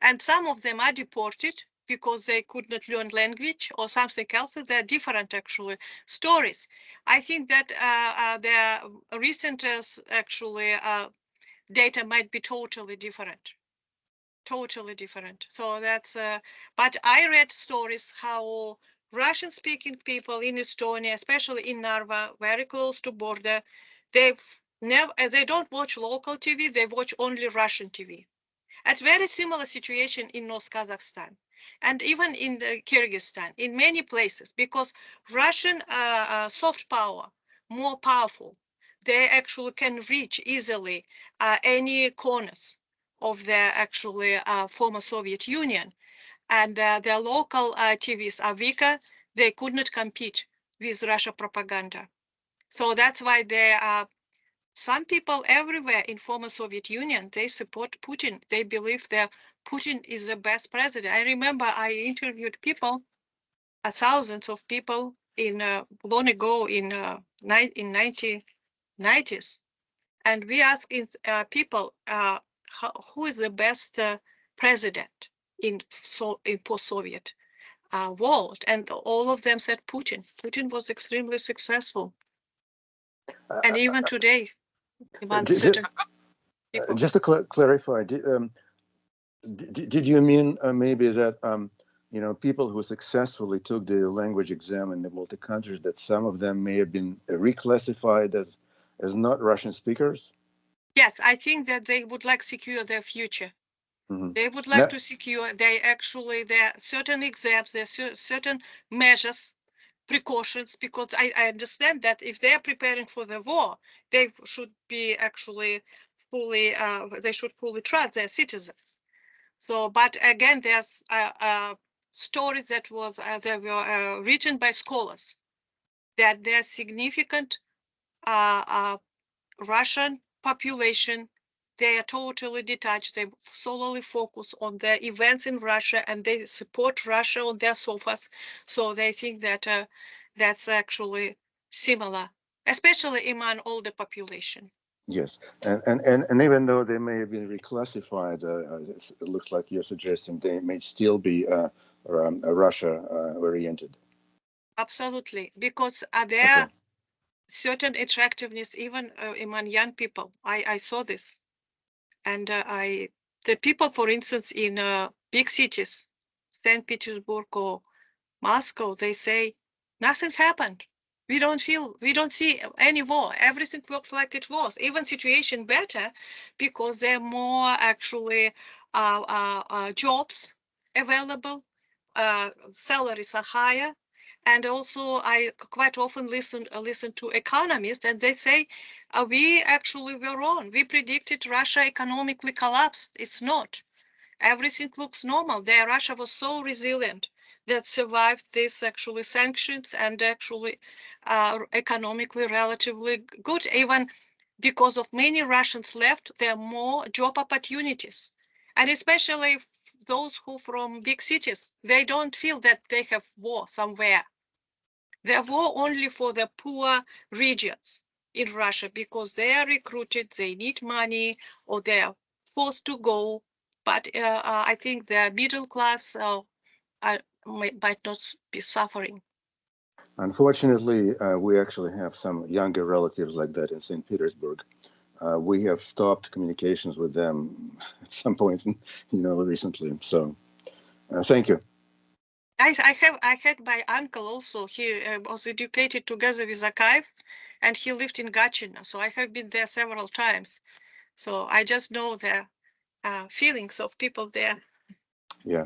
and some of them are deported because they could not learn language or something else. There are different actually stories. I think that the recent actually data might be totally different. So that's but I read stories how Russian speaking people in Estonia, especially in Narva, very close to border, they don't watch local TV, they watch only Russian TV. It's very similar situation in North Kazakhstan and even in Kyrgyzstan, in many places, because Russian soft power, more powerful, they actually can reach easily any corners of the actually former Soviet Union, and their local TVs are weaker. They could not compete with Russia propaganda. So that's why they are some people everywhere in former Soviet Union, they support Putin. They believe that Putin is the best president. I remember I interviewed people, thousands of people in long ago in 1990s, and we asked people who is the best president in post-Soviet world, and all of them said Putin. Putin was extremely successful, and even today, among certain people. Just to clarify, did you mean maybe that people who successfully took the language exam in the Baltic countries, that some of them may have been reclassified as not Russian speakers? Yes, I think that they would like secure their future. Mm-hmm. They would like to secure. There are certain exams, there are certain measures, precautions, because I understand that if they are preparing for the war, they should be actually fully. They should fully trust their citizens. So, but again, there's stories that were written by scholars that there's significant Russian population. They are totally detached. They solely focus on the events in Russia, and they support Russia on their sofas. So they think that that's actually similar, especially among older population. Yes, and even though they may have been reclassified, it looks like you're suggesting they may still be Russia-oriented. Absolutely, because there are certain attractiveness even among young people. I saw this, and the people, for instance, in big cities, St. Petersburg or Moscow, they say nothing happened. We don't see any war. Everything works like it was. Even situation better because there are more actually jobs available. Salaries are higher. And also I quite often listen to economists, and they say we actually were wrong. We predicted Russia economically collapsed. It's not. Everything looks normal. There, Russia was so resilient that survived these actually sanctions and actually economically relatively good. Even because of many Russians left, there are more job opportunities. And especially those who from big cities, they don't feel that they have war somewhere. They have war only for the poor regions in Russia because they are recruited, they need money, or they are forced to go. But I think the middle class might not be suffering. Unfortunately, we actually have some younger relatives like that in St. Petersburg. We have stopped communications with them at some point, recently. So, thank you. I had my uncle also. He was educated together with Akayev, and he lived in Gachina. So I have been there several times. So I just know the feelings of people there. Yeah.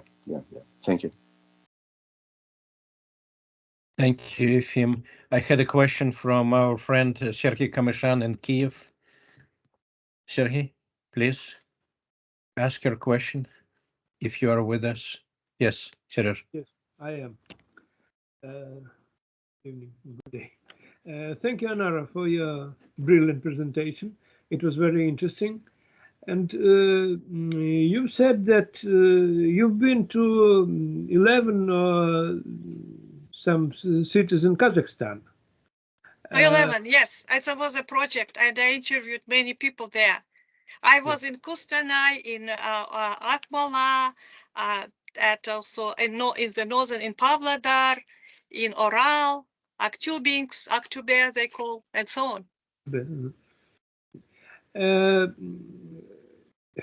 Thank you. Thank you, Efim. I had a question from our friend Sergei Kamyshan in Kiev. Sergei, please ask your question if you are with us. Yes, Sergei. Yes, I am. Evening, good day. Thank you, Anara, for your brilliant presentation. It was very interesting. And you said that you've been to 11 some cities in Kazakhstan. 11, yes. It was a project, and I interviewed many people there. I was in Kustanay, in Akmola, at also in the northern, in Pavlodar, in Oral, Aktuber they call, and so on.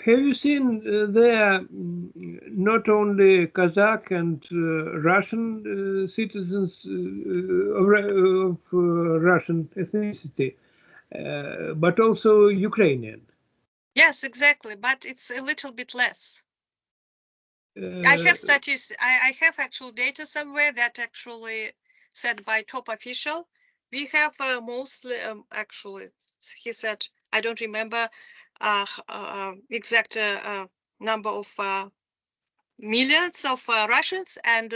Have you seen there not only Kazakh and Russian citizens of Russian ethnicity, but also Ukrainian? Yes, exactly, but it's a little bit less. I have statistics. I have actual data somewhere that actually said by top official. We have mostly actually, he said, I don't remember exact number of millions of Russians and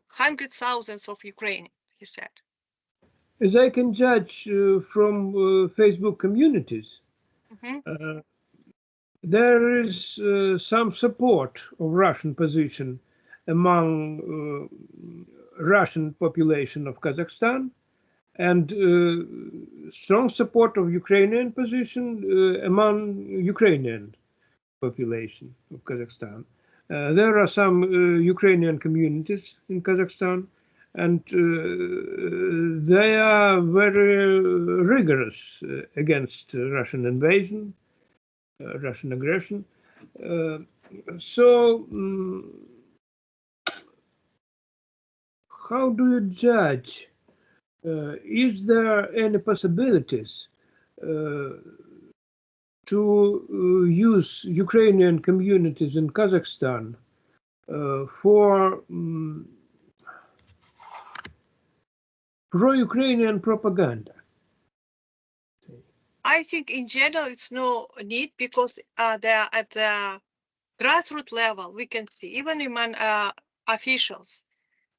hundreds of thousands of Ukrainians, he said. as I can judge from Facebook communities, there is some support of Russian position among Russian population of Kazakhstan, and strong support of Ukrainian position among Ukrainian population of Kazakhstan. There are some Ukrainian communities in Kazakhstan, and they are very rigorous against Russian invasion, Russian aggression. So how do you judge? Is there any possibilities to use Ukrainian communities in Kazakhstan for pro-Ukrainian propaganda? I think in general it's no need, because they're at the grassroots level, we can see, even among officials,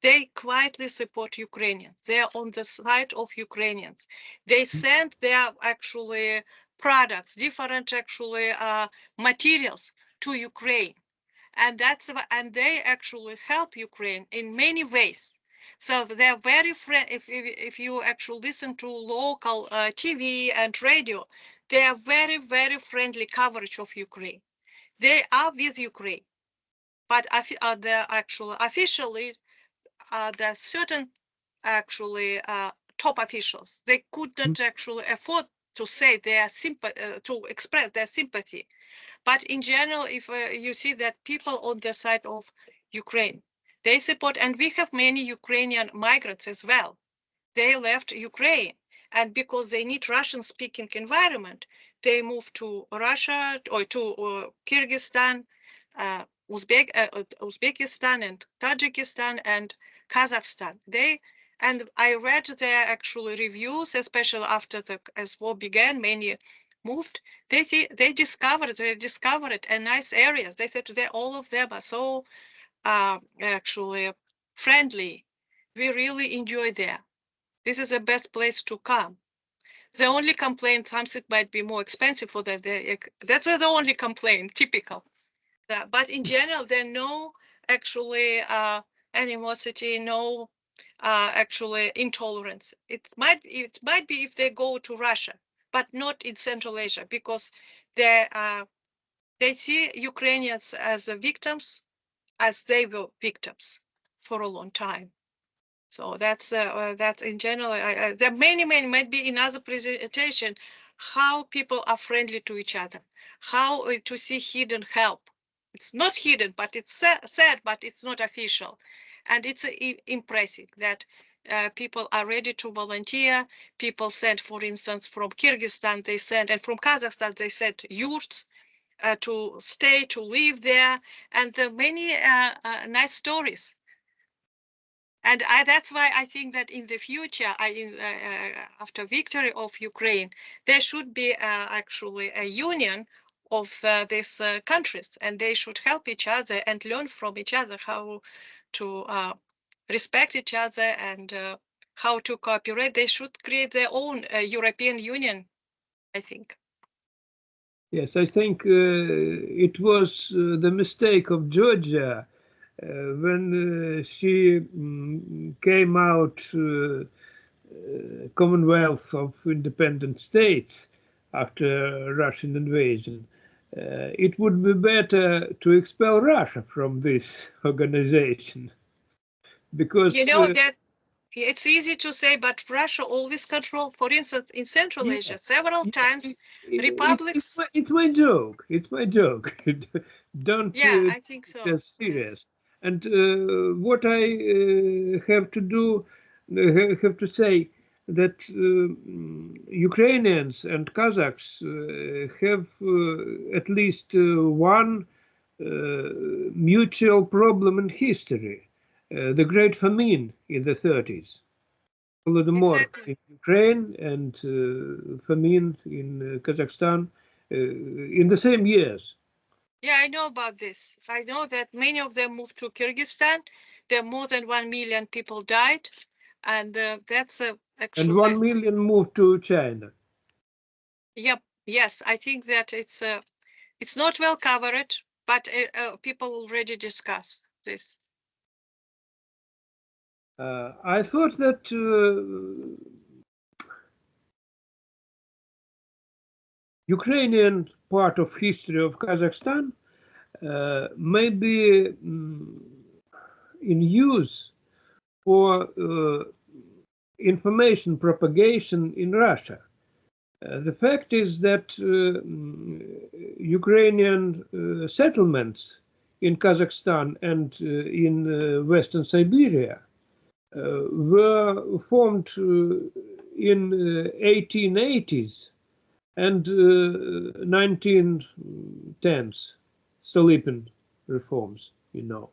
they quietly support Ukrainians. They're on the side of Ukrainians. They send their actually products, different actually materials to Ukraine, and they actually help Ukraine in many ways. So they're very if you actually listen to local TV and radio, they are very, very friendly coverage of Ukraine. They are with Ukraine, but the actually officially there are certain actually top officials. They could not actually afford to say their to express their sympathy. But in general, if you see that people on the side of Ukraine, they support, and we have many Ukrainian migrants as well. They left Ukraine, and because they need Russian-speaking environment, they moved to Russia or to Kyrgyzstan, Uzbekistan, and Tajikistan, and Kazakhstan. And I read their actually reviews, especially after as war began, many moved. They discovered a nice areas. They said all of them are so actually friendly. We really enjoy there. This is the best place to come. The only complaint, something might be more expensive for that. That's the only complaint, typical. But in general, there are no actually animosity, no actually intolerance. It might be if they go to Russia, but not in Central Asia, because they see Ukrainians as the victims, as they were victims for a long time. So that's in general. There are many might be in other presentation how people are friendly to each other, how to see hidden help. It's not hidden, but it's said, but it's not official, and it's impressive that people are ready to volunteer. People send, for instance, from Kyrgyzstan, they send, and from Kazakhstan, they sent yurts to stay, to live there, and there are many nice stories. And that's why I think that in the future, after victory of Ukraine, there should be actually a union of these countries, and they should help each other and learn from each other how to respect each other and how to cooperate. They should create their own European Union, I think. Yes, I think it was the mistake of Georgia when she came out Commonwealth of Independent States after Russian invasion. It would be better to expel Russia from this organization, because that it's easy to say, but Russia always control. For instance, in Central Asia, several times republics. It's my joke. It's my joke. Don't. Yeah, I think so. That's serious. And what I have to say that Ukrainians and Kazakhs have at least one mutual problem in history. The Great Famine in the 30s. Holodomor in Ukraine and famine in Kazakhstan in the same years. Yeah, I know about this. I know that many of them moved to Kyrgyzstan. There more than 1 million people died. And that's And actually 1 million moved to China. Yep. Yes, I think that it's not well covered, but people already discuss this. I thought that Ukrainian part of history of Kazakhstan may be in use for information propagation in Russia. The fact is that Ukrainian settlements in Kazakhstan and in Western Siberia were formed in 1880s and 1910s, Stolypin reforms, you know.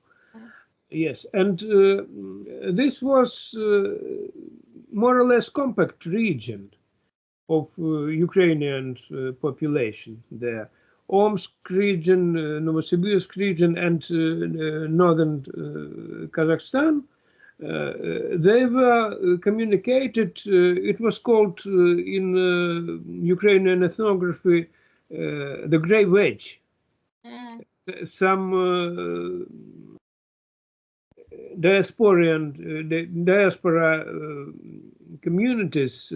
Yes, and this was more or less compact region of Ukrainian population there. Omsk region, Novosibirsk region, and northern Kazakhstan, they were communicated, it was called in Ukrainian ethnography the Grey Wedge. Some diaspora communities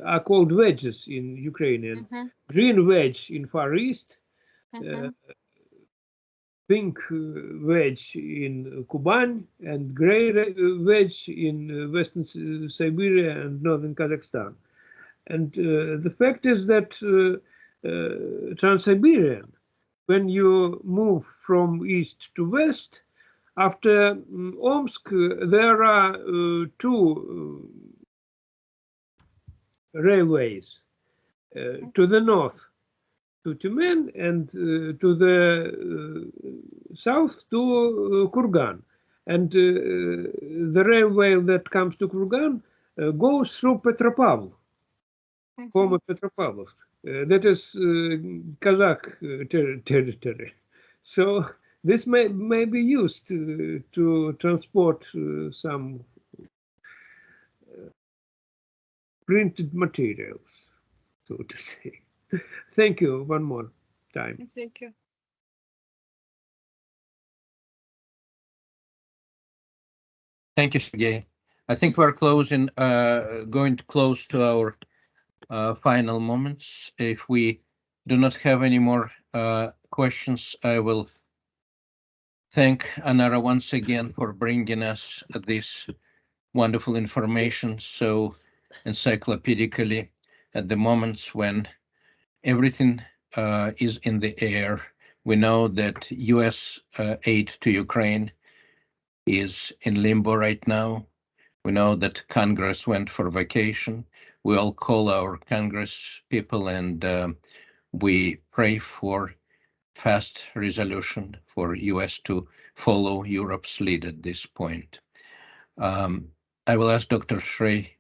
are called wedges in Ukrainian. Green wedge in Far East, pink wedge in Kuban, and gray wedge in Western Siberia and northern Kazakhstan. And the fact is that Trans-Siberian, when you move from east to west, after Omsk, there are two railways to the north to Tyumen and to the south to Kurgan. And the railway that comes to Kurgan goes through Petropavl, former Petropavlovsk. That is Kazakh territory. So this may be used to transport some printed materials, so to say. Thank you one more time. Thank you. Thank you, Sergey. I think we're closing, going to close to our final moments. If we do not have any more questions, I will thank Anara once again for bringing us this wonderful information so encyclopedically at the moments when everything is in the air. We know that US aid to Ukraine is in limbo right now. We know that Congress went for vacation. We all call our Congress people and we pray for fast resolution for US to follow Europe's lead at this point. I will ask Dr. Shrey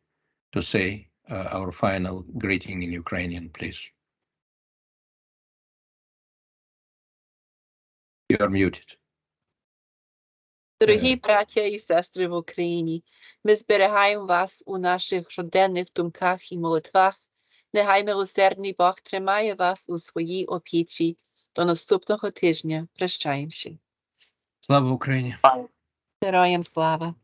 to say our final greeting in Ukrainian, please. You are muted. Дорогі браття і сестри в Україні, ми зберігаємо вас у наших щоденних думках і молитвах. Нехай милосердний Бог тримає вас у своїй опіці. До наступного тижня. Прощаємося. Слава Україні! Героям слава!